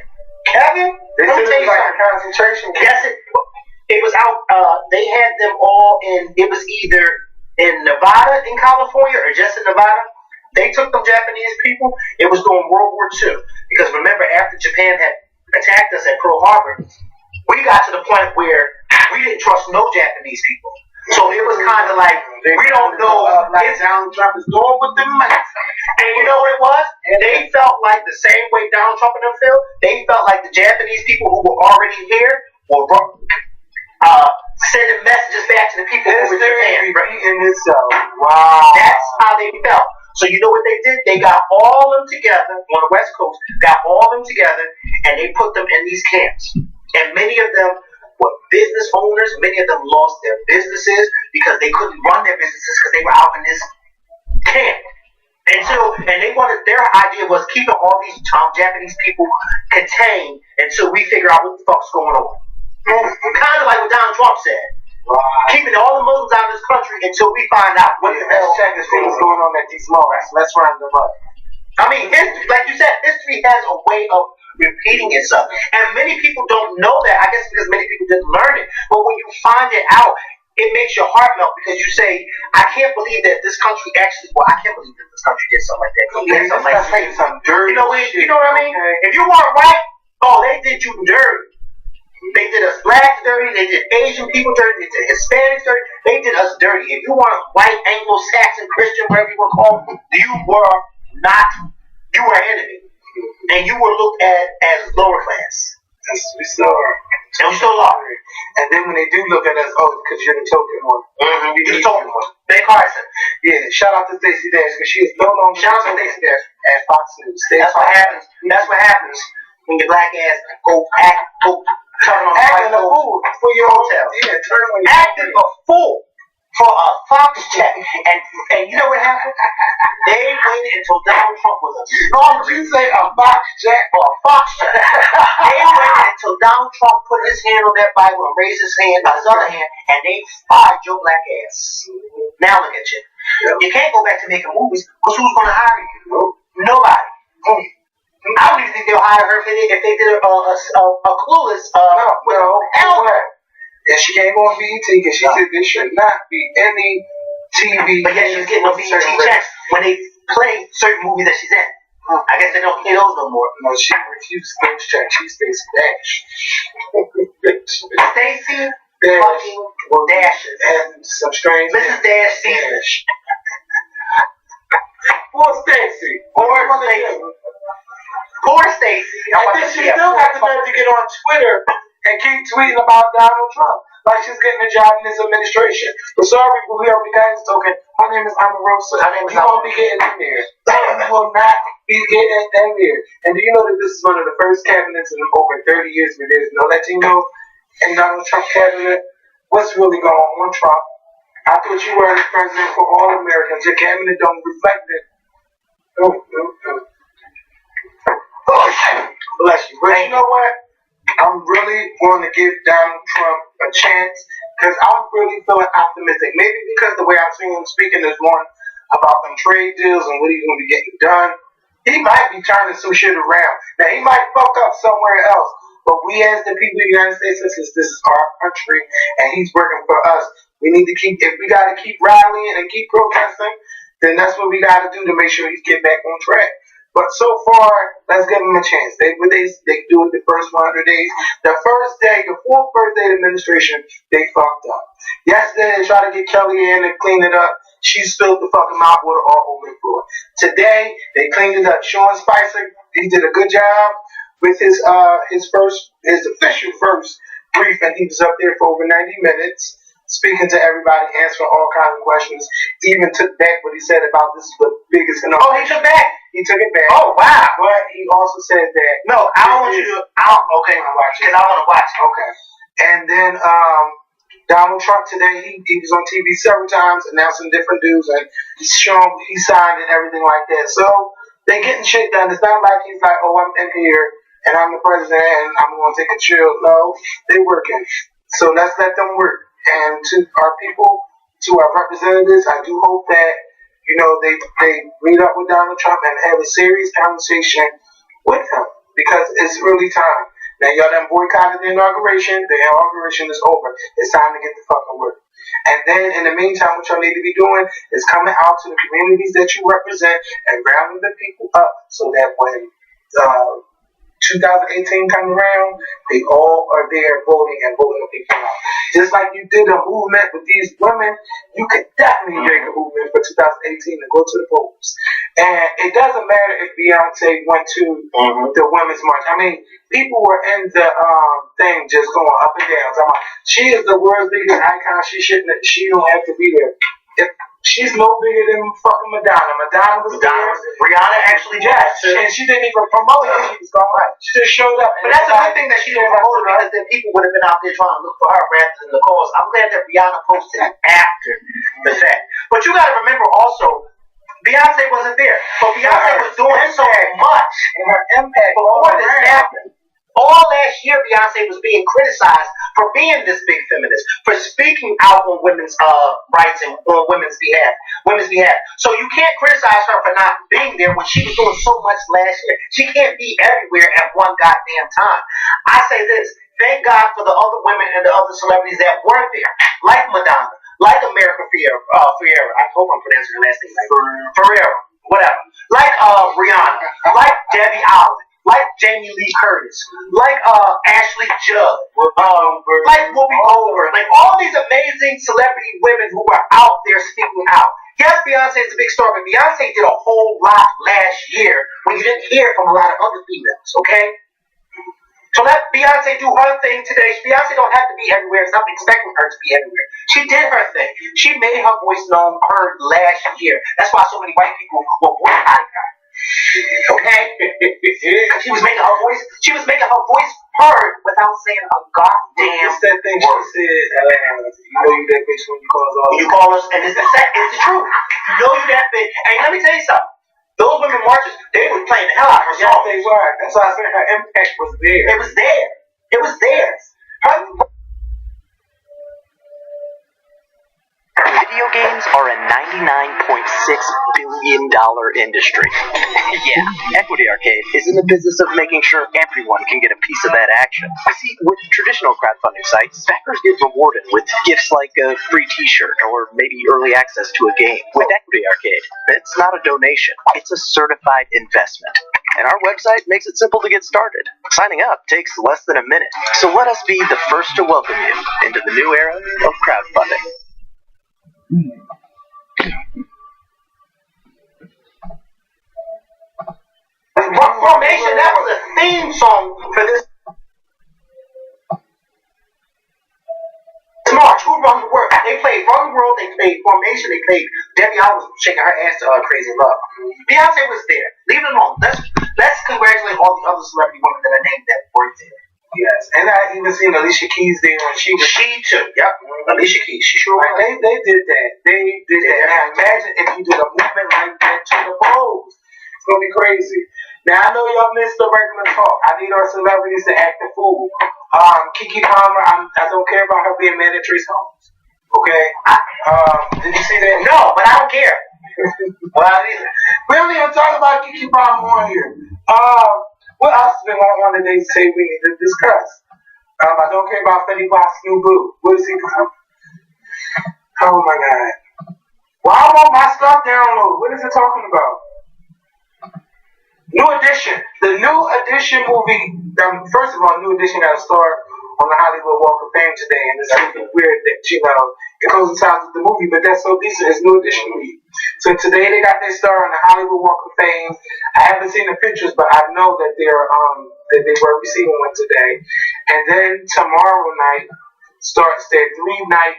Speaker 2: Kevin,
Speaker 1: they said it was like a concentration camp.
Speaker 2: Yes, it was out, they had them all it was either in Nevada, in California, or just in Nevada. They took them Japanese people. It was during World War II. Because remember, after Japan had attacked us at Pearl Harbor, we got to the point where we didn't trust no Japanese people. So it was kind of like, we don't know.
Speaker 1: Like Donald Trump is doing with them money.
Speaker 2: And you know what it was? They felt like the same way Donald Trump and them felt. They felt like the Japanese people who were already here were sending messages back to the people who were in Japan.
Speaker 1: Wow.
Speaker 2: That's how they felt. So you know what they did? They got all of them together on the West Coast, got all of them together, and they put them in these camps. And many of them were business owners. Many of them lost their businesses because they couldn't run their businesses because they were out in this camp. And they wanted, their idea was keeping all these Japanese people contained until we figure out what the fuck's going on. Kind of like what Donald Trump said.
Speaker 1: Wow.
Speaker 2: Keeping all the Muslims out of this country until we find out what the hell
Speaker 1: is going on at these moments. Let's round them up.
Speaker 2: I mean, history, like you said, history has a way of repeating itself. And many people don't know that. I guess because many people didn't learn it. But when you find it out, it makes your heart melt because you say, I can't believe that this country actually, I can't believe that this country did something like that.
Speaker 1: Some dirty
Speaker 2: shit. You know what I mean? Okay. If you weren't white, they did you dirty. They did us blacks dirty, they did Asian people dirty, they did Hispanics dirty, they did us dirty. If you weren't white, Anglo-Saxon, Christian, whatever you want to call them, you were an enemy. And you were looked at as lower class.
Speaker 1: We still are.
Speaker 2: And we still are.
Speaker 1: And then when they do look at us, oh, because you're the token one.
Speaker 2: Mm-hmm. You're the token one. Ben Carson.
Speaker 1: Yeah, shout out to Stacey Dash, because she is no longer
Speaker 2: shout out to Stacey Dash
Speaker 1: at Fox News.
Speaker 2: That's what happens. That's what happens when your black ass go turn on
Speaker 1: acting a fool for your hotel. Yeah, turn on your
Speaker 2: acting a fool for a Fox check. And you know what happened? They waited until Donald Trump was a
Speaker 1: Did you say a Fox check
Speaker 2: or a Fox check? They waited until Donald Trump put his hand on that Bible and raised his hand by his other hand, and they fired your black ass. Now look at you. Yep. You can't go back to making movies because who's going to hire you?
Speaker 1: Nope.
Speaker 2: Nobody. I don't even think they'll hire her if they did a Clueless.
Speaker 1: No. Hell no. And she can't go on BET because she said there should not be any TV.
Speaker 2: But yet she's getting a BET checks when they play certain movies that she's in. I guess they don't pay those no more.
Speaker 1: No, she refused those checks. She stays Dash.
Speaker 2: Stacey fucking Dashes.
Speaker 1: And some strange
Speaker 2: Mrs. Dash Dash.
Speaker 1: Poor Stacey.
Speaker 2: Poor Stacey.
Speaker 1: And then she still got the nerve to get on Twitter and keep tweeting about Donald Trump like she's getting a job in his administration. But sorry, but we already got his token. My name is Omarosa. You won't be getting in there. You will not be getting in there. And do you know that this is one of the first cabinets in over 30 years where there's no Latino in Donald Trump cabinet? What's really going on, Trump? I thought you were the president for all Americans. Your cabinet don't reflect it. Bless you. But you know what? I'm really going to give Donald Trump a chance because I'm really feeling optimistic. Maybe because the way I've seen him speaking is one about them trade deals and what he's going to be getting done. He might be turning some shit around. Now, he might fuck up somewhere else, but we as the people of the United States, since this is our country and he's working for us, we need to keep, if we got to keep rallying and keep protesting, then that's what we got to do to make sure he's get back on track. But so far, let's give them a chance. They do it the first 100 days. The first day, the full first day of administration, they fucked up. Yesterday, they tried to get Kellyanne to clean it up. She spilled the fucking mop water all over the floor. Today, they cleaned it up. Sean Spicer, he did a good job with his official first briefing. He was up there for over 90 minutes. Speaking to everybody, answering all kinds of questions. He even took back what he said about this is the biggest.
Speaker 2: Oh, he took back.
Speaker 1: He took it back.
Speaker 2: Oh, wow.
Speaker 1: But he also said that.
Speaker 2: No, I don't want you to. Okay, because I want to watch it.
Speaker 1: Okay. And then Donald Trump today, he was on TV several times announcing different dues and showing he signed and everything like that. So they getting shit done. It's not like he's like, oh, I'm in here and I'm the president and I'm going to take a chill. No, they working. So let's let them work. And to our people, to our representatives, I do hope that, you know, they meet up with Donald Trump and have a serious conversation with him because it's really time. Now, y'all done boycotted the inauguration. The inauguration is over. It's time to get the fucking work. And then, in the meantime, what y'all need to be doing is coming out to the communities that you represent and rounding the people up so that when 2018 come around, they all are there voting and voting the people out. Just like you did a movement with these women, you could definitely make a movement for 2018 to go to the polls. And it doesn't matter if Beyonce went to the Women's March. I mean, people were in the thing just going up and down. Talking about, she is the world's biggest icon. She don't have to be there. She's no bigger than fucking Madonna. Madonna was there.
Speaker 2: Rihanna actually
Speaker 1: and she didn't even promote it. She was going right. She just showed up.
Speaker 2: But that's a good thing that she didn't promote it because then people would have been out there trying to look for her rather than the cause. I'm glad that Rihanna posted it after the fact. But you got to remember also, Beyonce wasn't there. But Beyonce was doing so much.
Speaker 1: And her impact
Speaker 2: before this happened. All last year, Beyonce was being criticized for being this big feminist, for speaking out on women's rights and on women's behalf. So you can't criticize her for not being there when she was doing so much last year. She can't be everywhere at one goddamn time. I say this, thank God for the other women and the other celebrities that weren't there, like Madonna, like America Ferrera. I hope I'm pronouncing her last name right. Ferrera, whatever. Like Rihanna, like Debbie Allen. Like Jamie Lee Curtis, like Ashley Judd, like Whoopi Goldberg, like all these amazing celebrity women who are out there speaking out. Yes, Beyonce is a big star, but Beyonce did a whole lot last year when you didn't hear from a lot of other females, okay? So let Beyonce do her thing today. Beyonce don't have to be everywhere. Stop expecting her to be everywhere. She did her thing. She made her voice known, heard last year. That's why so many white people were boycotting her. Okay? She was making her voice. She was making her voice heard without saying a goddamn.
Speaker 1: It's that thing
Speaker 2: word.
Speaker 1: she said. You know you that bitch when you call us all.
Speaker 2: You call us, and it's the truth. You know you that bitch. And let me tell you something. Those women marches, they were playing the hell out of her song.
Speaker 1: They were. That's why I said her impact was there.
Speaker 2: It was there. It was there. Her
Speaker 5: Video games are a $99.6 billion industry. Yeah, Equity Arcade is in the business of making sure everyone can get a piece of that action. You see, with traditional crowdfunding sites, backers get rewarded with gifts like a free t-shirt or maybe early access to a game. With Equity Arcade, it's not a donation, it's a certified investment. And our website makes it simple to get started. Signing up takes less than a minute. So let us be the first to welcome you into the new era of crowdfunding.
Speaker 2: Formation, that was a theme song for this march. Who Run the World? They played Run the World, they played Formation, they played Debbie Allen was shaking her ass to Crazy Love. Beyonce was there. Leave it alone. Let's congratulate all the other celebrity women that are named that were there.
Speaker 1: Yes, and I even seen Alicia Keys there when she was.
Speaker 2: She too. Yep. Alicia Keys. She sure was.
Speaker 1: They did that. They did that. Now imagine if you did a movement like that to the polls. It's gonna be crazy. Now I know y'all missed the regular talk. I need our celebrities to act the fool. Keke Palmer, I don't care about her being mad at Trace Holmes. Okay? Did you see that?
Speaker 2: No, but I don't care.
Speaker 1: Well, either. We don't even talk about Keke Palmer on here. What else has been going on that they say we need to discuss? I don't care about Fetty Wap's new boo. What is he doing? Oh my God. Well, I want my stuff downloaded. What is it talking about? New Edition. The New Edition movie. First of all, New Edition got to start on the Hollywood Walk of Fame today, and it's really weird that it coincides with the movie, but that's so decent. It's New Edition movie. So today they got their star on the Hollywood Walk of Fame. I haven't seen the pictures, but I know that they were receiving one today. And then tomorrow night starts their 3-night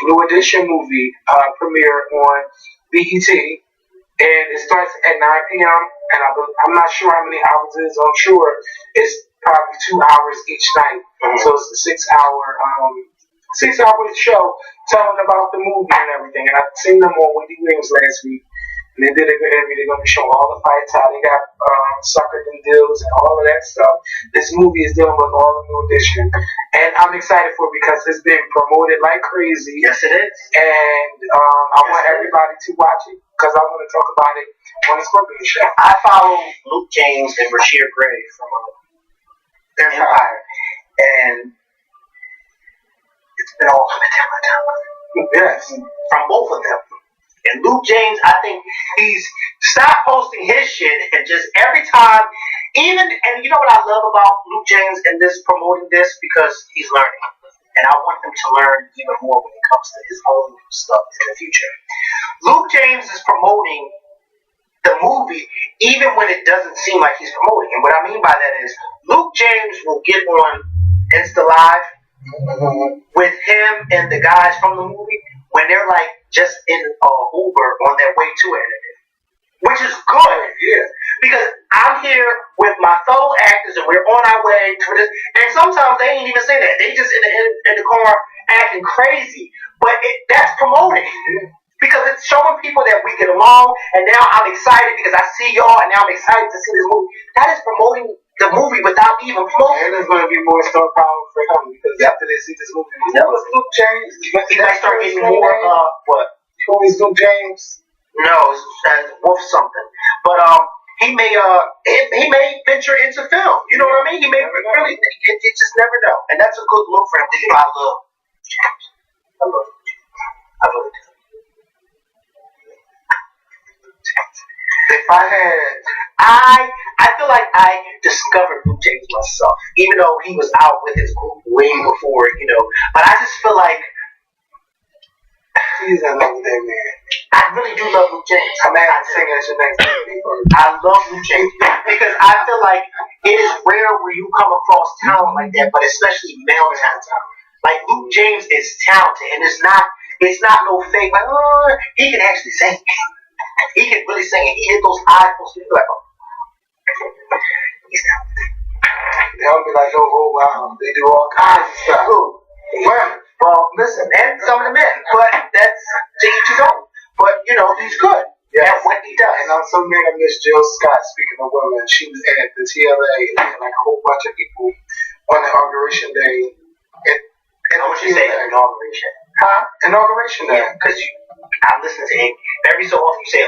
Speaker 1: New Edition movie premiere on BET. And it starts at 9 p.m. And I'm not sure how many hours it is. I'm sure it's probably 2 hours each night. So it's a 6 hour show telling about the movie and everything. And I've seen them on Wendy Williams last week. And they did a good interview. They're going to be showing all the fights, how they got suckered and deals and all of that stuff. This movie is dealing with all the New Edition. And I'm excited for it because it's been promoted like crazy.
Speaker 2: Yes, it is.
Speaker 1: And I want everybody to watch it because I want to talk about it on the Scorpion Show.
Speaker 2: I follow Luke James and Rashir Gray from Empire. And it's been all up and down my timeline.
Speaker 1: Yes.
Speaker 2: From both of them. And Luke James, I think he's stopped posting his shit and just every time, and you know what I love about Luke James and this promoting this because he's learning. And I want him to learn even more when it comes to his own stuff in the future. Luke James is promoting the movie even when it doesn't seem like he's promoting. And what I mean by that is Luke James will get on Insta Live with him and the guys from the movie when they're like just in Uber on their way to it, which is good, yeah. Because I'm here with my fellow actors and we're on our way to this, and sometimes they ain't even say that. They just in the car acting crazy, but that's promoting. Because it's showing people that we get along, and now I'm excited because I see y'all, and now I'm excited to see this movie. That is promoting the movie without even promoting.
Speaker 1: And there's going to be more star power for him because after they see this movie, that was Luke James.
Speaker 2: He might start getting more, what?
Speaker 1: Who is Luke James?
Speaker 2: No, it's Wolf something. But he may venture into film. You know what I mean? He may really. You just never know, and that's a good look for him. You know, I love James. I love him. I really do. If I feel like I discovered Luke James myself, even though he was out with his group way before, But I just feel like
Speaker 1: he's in love with that man.
Speaker 2: I really do love Luke James.
Speaker 1: I'm asking to sing at your next movie.
Speaker 2: I love Luke James because I feel like it is rare where you come across talent like that, but especially male talent. Like Luke James is talented, and it's not no fake. Like, he can actually sing. He can really sing, and he hit those high posts. You're like, oh, he's talented.
Speaker 1: They'll be like, oh wow, they do all kinds of stuff.
Speaker 2: Women. Well, listen, and some of the men, but that's to each his own. But he's good.
Speaker 1: Yes.
Speaker 2: At what he does.
Speaker 1: And on some men, I miss Jill Scott. Speaking of women, she was at the TLA and like a whole bunch of people on the inauguration day.
Speaker 2: What you say? Inauguration.
Speaker 1: Huh? Inauguration day.
Speaker 2: Yeah, because I listen to it every so often. You say,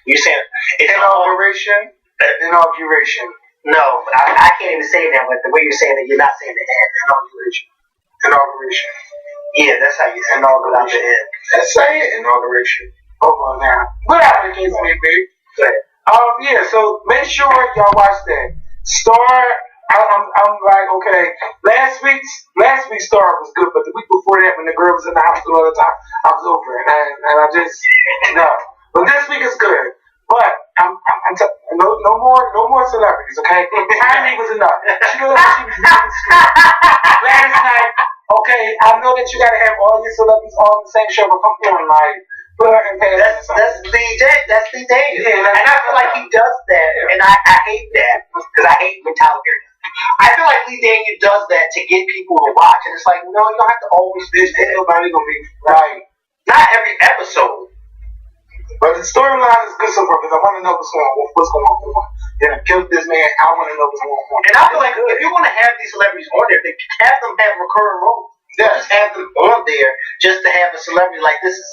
Speaker 2: you're saying it's
Speaker 1: inauguration. Inauguration.
Speaker 2: No, I can't even say that. But the way you're saying it, you're not saying it.
Speaker 1: Inauguration. Inauguration.
Speaker 2: Yeah, that's how you say
Speaker 1: inauguration. Let's say it. Inauguration. Hold on now. Whatever the case may be. Yeah. So make sure y'all watch that. I'm like, okay. Last week's Star was good, but the week before that, when the girl was in the hospital all the time, I was over it, and I just no. But this week is good. But no more celebrities, okay? Tiny was enough. She was really scared. Last night, okay, I know that you gotta have all your celebrities on the same show, but come on, like, put her in past.
Speaker 2: That's Lee Daniels.
Speaker 1: Yeah,
Speaker 2: and I feel like he does that, and I hate that, because I hate when Tyler Perry does. I feel like Lee Daniels does that to get people to watch, and it's like, no, you don't have to always be there.
Speaker 1: Everybody gonna be right.
Speaker 2: Not every episode.
Speaker 1: But the storyline is good so far because I want to know what's going on. Then killed this man. I want to know what's going on.
Speaker 2: And I feel like if you want to have these celebrities on there, then have them have recurring roles.
Speaker 1: Yeah.
Speaker 2: Just have them on there just to have a celebrity like this is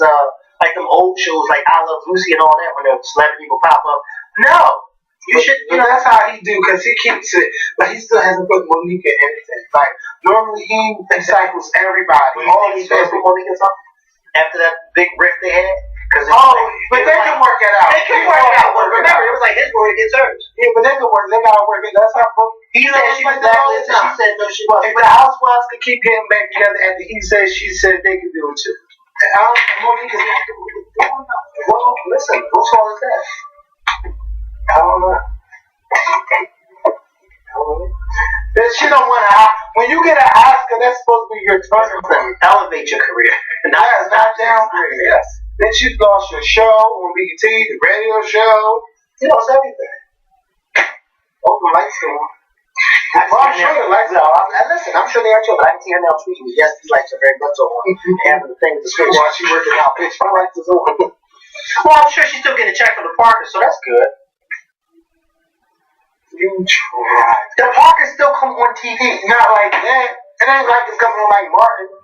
Speaker 2: like them old shows like I Love Lucy and all that when a celebrity will pop up. No.
Speaker 1: But that's how he do because he keeps it, but he still hasn't put Monique in anything. Like normally he recycles everybody.
Speaker 2: All these fans put Monique in something after that big rift they had.
Speaker 1: But they can work it out.
Speaker 2: They can work it out. But remember, it was like his word against hers.
Speaker 1: Yeah, but they can work. They gotta work it. That's how.
Speaker 2: He said she was blacklisted. She said no, she wasn't.
Speaker 1: If the housewives could keep getting back together, and he said, she said, they could do it too. Monique is not doing it.
Speaker 2: Well, listen, whose fault is that?
Speaker 1: I don't know. She don't want to. When you get an Oscar, that's supposed to be your turning point.
Speaker 2: Elevate your career.
Speaker 1: Not downgrade. Yes. Then you lost your show on BET, the radio show.
Speaker 2: You lost everything.
Speaker 1: Oh, the lights go on.
Speaker 2: I'm sure the lights are on. Listen, I'm sure they are too, but I can see her now tweeting. Yes, these lights are very much on. Having the thing to switch.
Speaker 1: While she working out, bitch, my lights is on.
Speaker 2: Well, I'm sure she's still getting a check from the Parkers, so that's good.
Speaker 1: You tried.
Speaker 2: The Parkers still come on TV.
Speaker 1: Not like that. It ain't like it's coming on like Martin.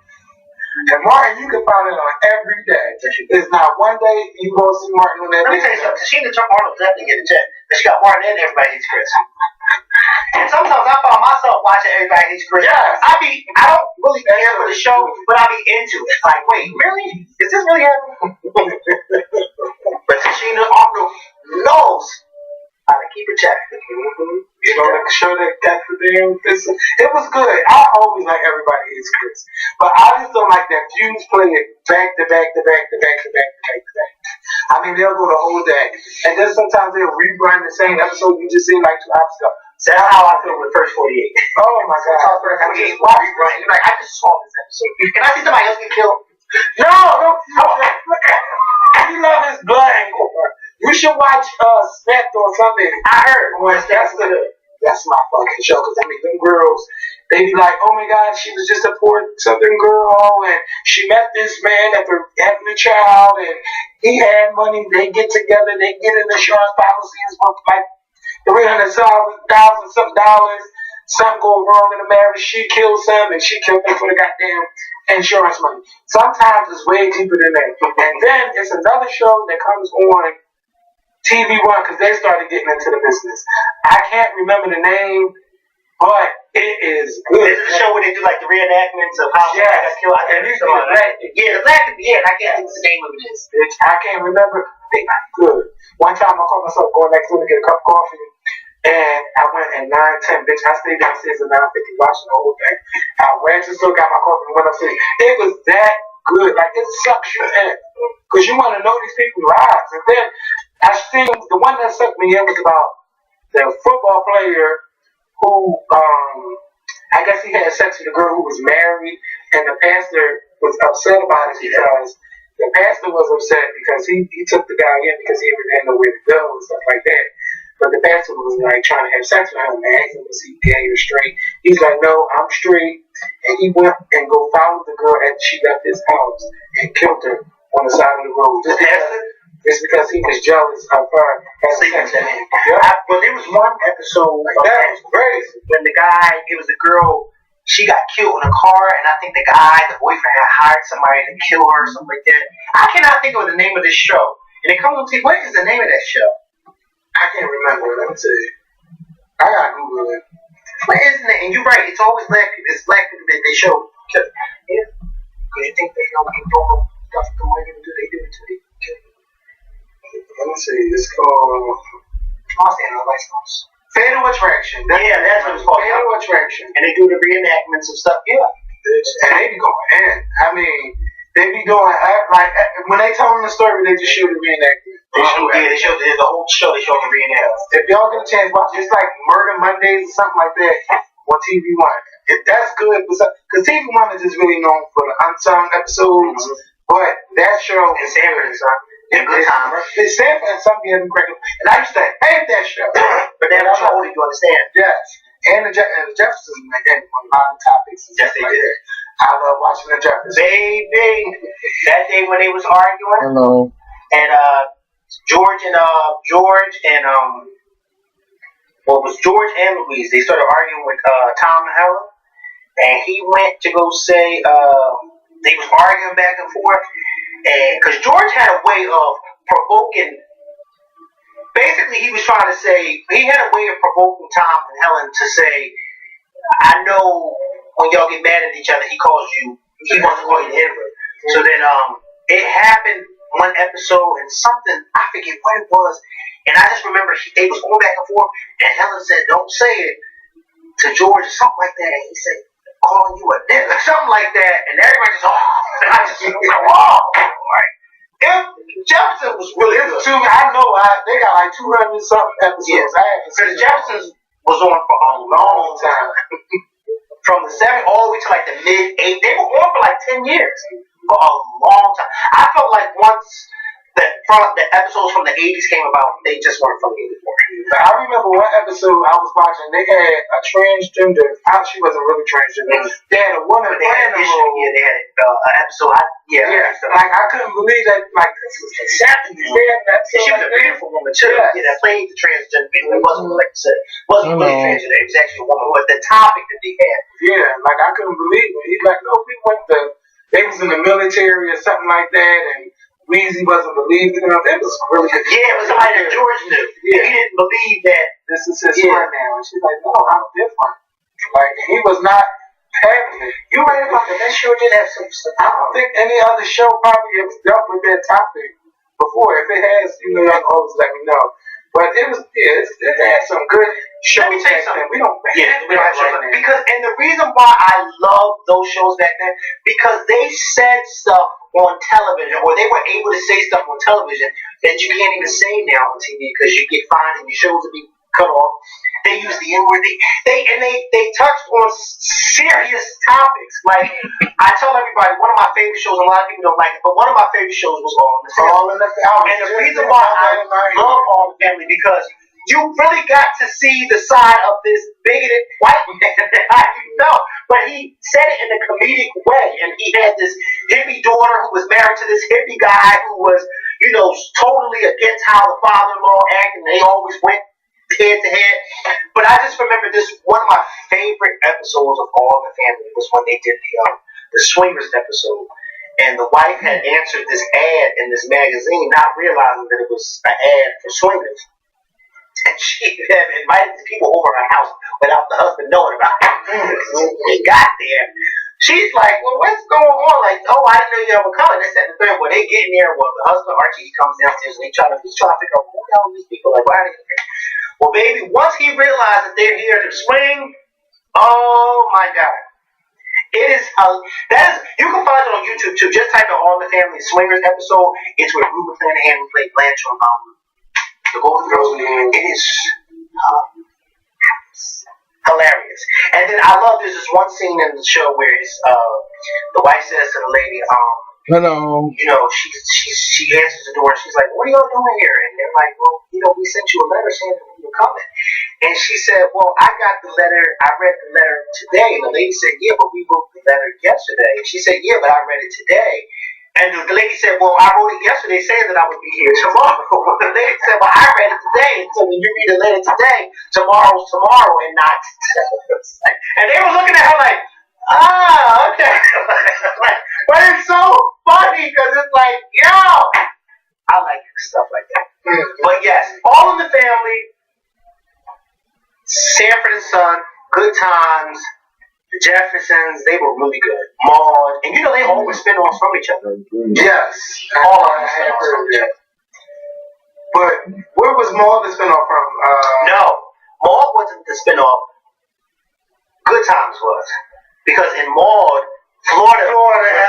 Speaker 1: And Martin, you can find it on every day. It's not one day you gonna see Martin on that.
Speaker 2: Let me tell you something. She and Arnold definitely get a check. But she got Martin and Everybody Hates Chris. And sometimes I find myself watching Everybody Hates Chris.
Speaker 1: Yes.
Speaker 2: I don't really care for the show, but I be into it. Like, wait, really? Is this really happening? But Tashina Arnold knows how to keep a check.
Speaker 1: You know, like show that that's the damn. It was good. I always like Everybody Hates Chris, but I just don't like that Fuse play it back to back to back to back to back to back to back. I mean, they'll go the whole day, and then sometimes they'll rebrand the same episode you just seen like 2 hours ago.
Speaker 2: So that's how I feel with First 48.
Speaker 1: Oh my God!
Speaker 2: I just watched it. Like, I just saw this episode. Can I see somebody else get killed?
Speaker 1: No. You love his blood. You should watch Snapped on Sunday.
Speaker 2: I heard.
Speaker 1: That's my fucking show. Because I mean, them girls, they be like, oh my God, she was just a poor Southern girl, and she met this man after having a child, and he had money. They get together, they get an insurance policy. It's worth like $300,000 something dollars. Something go wrong in the marriage. She kills him, and she killed him for the goddamn insurance money. Sometimes it's way deeper than that. And then it's another show that comes on TV One because they started getting into the business. I can't remember the name, but it is good.
Speaker 2: It's a show where they do like the reenactments of how they got killed. The black people, and I can't think what the name of it is.
Speaker 1: I can't remember. They not good. One time I caught myself going next door to get a cup of coffee, and I went at 9:10. Bitch, I stayed downstairs at 9:50 watching the whole thing. I went to still got my coffee and went upstairs. It was that good. Like, it sucks you in because you want to know these people's lives. And then I seen the one that sucked me in was about the football player who I guess he had sex with a girl who was married, and the pastor was upset about it because the pastor was upset because he took the guy in because he didn't know where to go and stuff like that. But the pastor was like trying to have sex with him and asked him was he gay or straight. He's like, no, I'm straight. And he went and go follow the girl and she left his house and killed her on the side of the road. It's because he was jealous of her having sex with him.
Speaker 2: But there was one episode
Speaker 1: that was crazy
Speaker 2: when it was the girl. She got killed in a car, and I think the boyfriend, had hired somebody to kill her or something like that. I cannot think of the name of this show. And it comes on TV. What is the name of that show?
Speaker 1: I can't remember. Let me tell you. I gotta Google it.
Speaker 2: What is it? And you're right. It's always black people. It's black people that they show. Yeah. Because you think they don't do stuff the way they do. They do it to me.
Speaker 1: Let me see. It's called.
Speaker 2: I'll stand on license.
Speaker 1: Fatal Attraction.
Speaker 2: That's what it's called.
Speaker 1: Fatal Attraction.
Speaker 2: And they do the reenactments of stuff. Yeah.
Speaker 1: And they be going in. I mean, they be doing like when they tell them the story, they just show the reenactment.
Speaker 2: They show the whole show. They show the reenactment.
Speaker 1: If y'all get a chance, watch. It's like Murder Mondays or something like that on TV One. That's good because TV One is just really known for the unsung episodes. But that show is serious. It's Sanford and some people incredible. And I used to hate that show.
Speaker 2: But then I'm older, you understand.
Speaker 1: Yes. And the Jeffersons, again, on a lot of topics.
Speaker 2: Yes, they did.
Speaker 1: I love watching the Jeffersons.
Speaker 2: Baby, that day when they was arguing.
Speaker 1: Hello.
Speaker 2: And George and Louise, they started arguing with Tom and Helen. And he went to go say, they was arguing back and forth. And because George had a way of provoking, basically he was trying to say, he had a way of provoking Tom and Helen to say, I know when y'all get mad at each other, he wants to call you the N-word. So then it happened one episode and something, I forget what it was, and I just remember they was going back and forth, and Helen said, don't say it to George or something like that, and he said, calling you a nigga, something like that, and everybody just, and I just was like, oh, right. Jefferson was really good.
Speaker 1: I know, they got like 200 something episodes.
Speaker 2: Yeah. Because Jefferson's was on for a long time. From the 70s all the way to like the mid-80s. They were on for like 10 years. For a long time. I felt like once the episodes from the 80s came about, they just weren't funny anymore.
Speaker 1: I remember one episode I was watching, they had a transgender, she wasn't really transgender, they had a woman playing the role.
Speaker 2: Yeah, they had an episode.
Speaker 1: Like I couldn't believe that, like this was the 70s. They had that
Speaker 2: she was a beautiful woman too. Yeah, that played the transgender. It wasn't like I said, it wasn't really transgender. It was actually a woman. It was the topic that they had.
Speaker 1: Yeah, like I couldn't believe it. He's like, no, they was in the military or something like that, and Weezy wasn't believing him. It was really good.
Speaker 2: Yeah, it was somebody that George knew. Yeah. He didn't believe that
Speaker 1: this is his friend now. And she's like, no, I'm different. Like, he was not having it.
Speaker 2: You right about that. That show did have some stuff.
Speaker 1: I don't think any other show probably has dealt with that topic before. If it has, y'all can always let me know. But it had some good shows.
Speaker 2: Let me tell you something.
Speaker 1: We don't have shows on there.
Speaker 2: Because, and the reason why I love those shows back then, because they said stuff on television, or they were able to say stuff on television that you can't even say now on TV because you get fined and your shows will be cut off. They use the N-word. They touched on serious topics. Like I tell everybody, one of my favorite shows, and a lot of people don't like it, but one of my favorite shows was All in the Family. And the reason why I love All in the Family because you really got to see the side of this bigoted white man that I know. But he said it in a comedic way. And he had this hippie daughter who was married to this hippie guy who was, totally against how the father-in-law acted. And they always went head to head. But I just remember this, one of my favorite episodes of All in the Family was when they did the Swingers episode. And the wife had answered this ad in this magazine, not realizing that it was an ad for swingers. And she had invited the people over her house without the husband knowing about it. He got there. She's like, well, what's going on? Like, oh, I didn't know you ever coming. This, that, and the third. Well, they get in there. Well, the husband, Archie, comes downstairs and he's trying to figure out who the hell are these people? Like, why are they here? Well, baby, once he realized that they're here to swing, oh my God. It is, you can find it on YouTube too. Just type in All in the Family Swingers episode. It's where Ruben Flanagan played Blanche from the Golden Girls. It is, hilarious. And then I love there's this one scene in the show where it's the wife says to the lady,
Speaker 1: Hello.
Speaker 2: you know, she answers the door and she's like, "What are y'all doing here?" And they're like, "Well, you know, we sent you a letter saying that we were coming." And she said, "Well, I got the letter. I read the letter today." And the lady said, "Yeah, but we wrote the letter yesterday." And she said, "Yeah, but I read it today." And the lady said, "Well, I wrote it yesterday saying that I would be here tomorrow." The lady said, "Well, I read it today. And so when you read the letter today, tomorrow's tomorrow and not today." And they were looking at her like, "Ah, okay." Like, but it's so funny because it's like, yo, I like stuff like that. But yes, All in the Family, Sanford and Son, Good Times, The Jeffersons, they were really good. Maude, and you know they all were spin-offs from each other.
Speaker 1: Yes.
Speaker 2: All of them spin-offs from each other.
Speaker 1: But where was Maude the spinoff from?
Speaker 2: No, Maude wasn't the spin-off. Good Times was. Because in Maude, Florida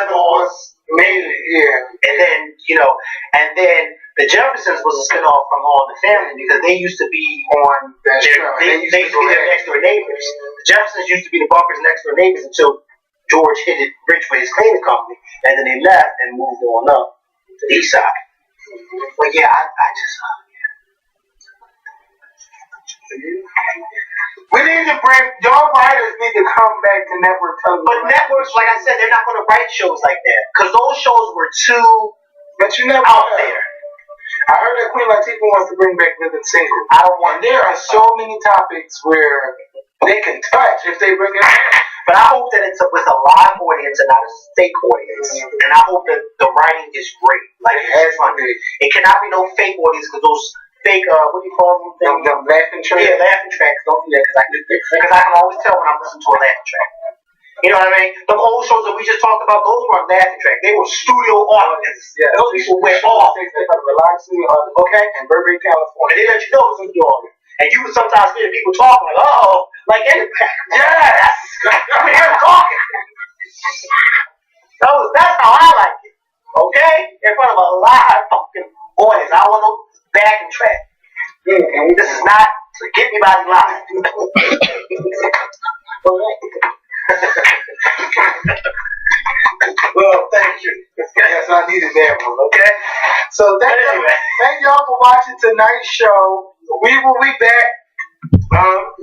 Speaker 2: was
Speaker 1: made it, yeah.
Speaker 2: And then, you know, and then the Jeffersons was a spinoff from All in the Family because they used to be on
Speaker 1: that show.
Speaker 2: They used to be their next door neighbors. The Jeffersons used to be the Bunkers' next door neighbors until George hit it rich with his cleaning company, and then they left and moved on up to the east side. But yeah, I just
Speaker 1: we need to bring, y'all writers need to come back to network television.
Speaker 2: But networks, like I said, they're not going to write shows like that because those shows were too out there.
Speaker 1: I heard that Queen Latifah wants to bring back Living Single. I don't want. There are so many topics where they can touch if they bring it back.
Speaker 2: But I hope that it's with a live audience and not a fake audience. And I hope that the writing is great. Like it cannot be no fake audience because those fake what do you call them?
Speaker 1: Them laughing tracks.
Speaker 2: Yeah, laughing tracks. Don't do that because I can always tell when I'm listening to a laughing track. You know what I mean? The old shows that we just talked about, those weren't laughing tracks. They were studio audiences. Yeah. Those people went off.
Speaker 1: Okay, in Burbank, California.
Speaker 2: And they let you know it's studio audience. And you would sometimes hear people talking like, "Oh, like anybody." Yes. I mean, they're talking. That's how I like it. Okay? In front of a live fucking audience. I want no backing track. This is not to get me by the line.
Speaker 1: Well, thank you. Yes, I needed that one. Okay. So thank y'all for watching tonight's show. We will be back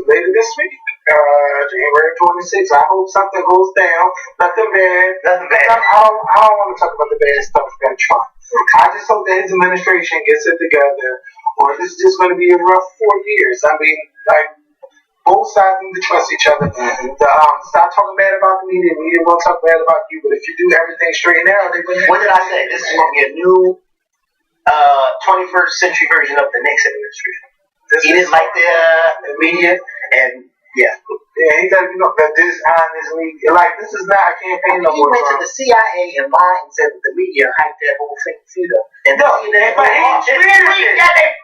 Speaker 1: later this week, January 26th. I hope something goes down. Nothing bad. I don't want to talk about the bad stuff that Trump. I just hope that his administration gets it together, or this is just going to be a rough 4 years. I mean, like, both sides need to trust each other. Stop talking bad about the media. The media won't talk bad about you, but if you do everything straight now, they're going to.
Speaker 2: What did I say? This is going to be a new 21st century version of the Nixon administration. He didn't like the media, and yeah,
Speaker 1: he doesn't, you know, that dishonestly, like, this is not a campaign no more.
Speaker 2: He went to the CIA and lied and said that the media hyped that whole thing up. And
Speaker 1: but he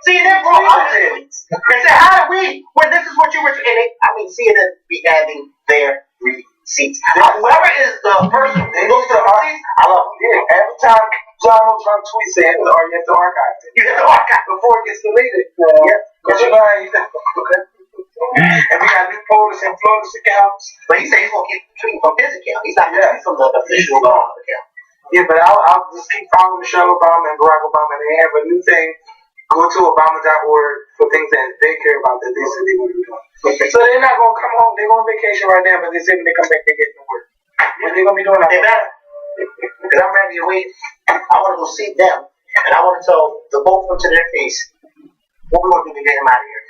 Speaker 2: CNN brought up tweets and said, "How do we? When this is what you were," and CNN be having their receipts. Whoever is the person who looks at the receipts, I love them.
Speaker 1: Yeah, every time Donald Trump tweets it, you have to archive it.
Speaker 2: You have to archive
Speaker 1: before it gets deleted.
Speaker 2: Yeah,
Speaker 1: because you know how you think. Okay. And we got new POTUS and FLOTUS accounts.
Speaker 2: But he said he's going to keep tweeting from his account. He's not tweeting from the official account.
Speaker 1: Yeah, but I'll just keep following Michelle Obama and Barack Obama. And they have a new thing. Go to Obama.org for things that they care about that they said they would be doing. Okay. So they're not going to come home. They're going on vacation right now, but they say when they come back, they get to work. What they going to be doing?
Speaker 2: They better. Because I'm ready to wait. I want to go see them. And I want to tell the both of them to their face what we want to do to get him out of here.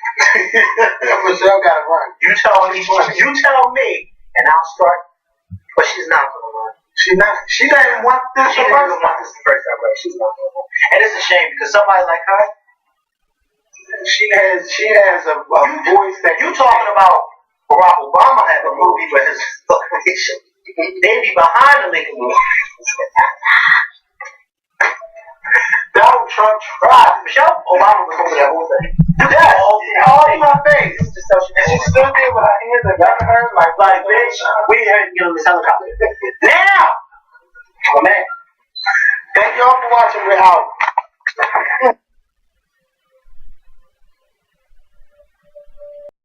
Speaker 1: Michelle got to run.
Speaker 2: You tell me, and I'll start. But she's not going to run.
Speaker 1: She's not. She doesn't want this.
Speaker 2: She doesn't want this the first time, right? She's not going to run. And it's a shame because somebody like her,
Speaker 1: she has a voice that
Speaker 2: you talking about. Barack Obama had a movie where his location. They'd be behind the Lincoln movie.
Speaker 1: Donald Trump tried.
Speaker 2: Michelle Obama was over that whole thing.
Speaker 1: Yes, all in my face. And she stood there with her hands and got her like,
Speaker 2: bitch, we had to get on this helicopter. Now! Oh, man.
Speaker 1: Thank y'all for watching. We're out.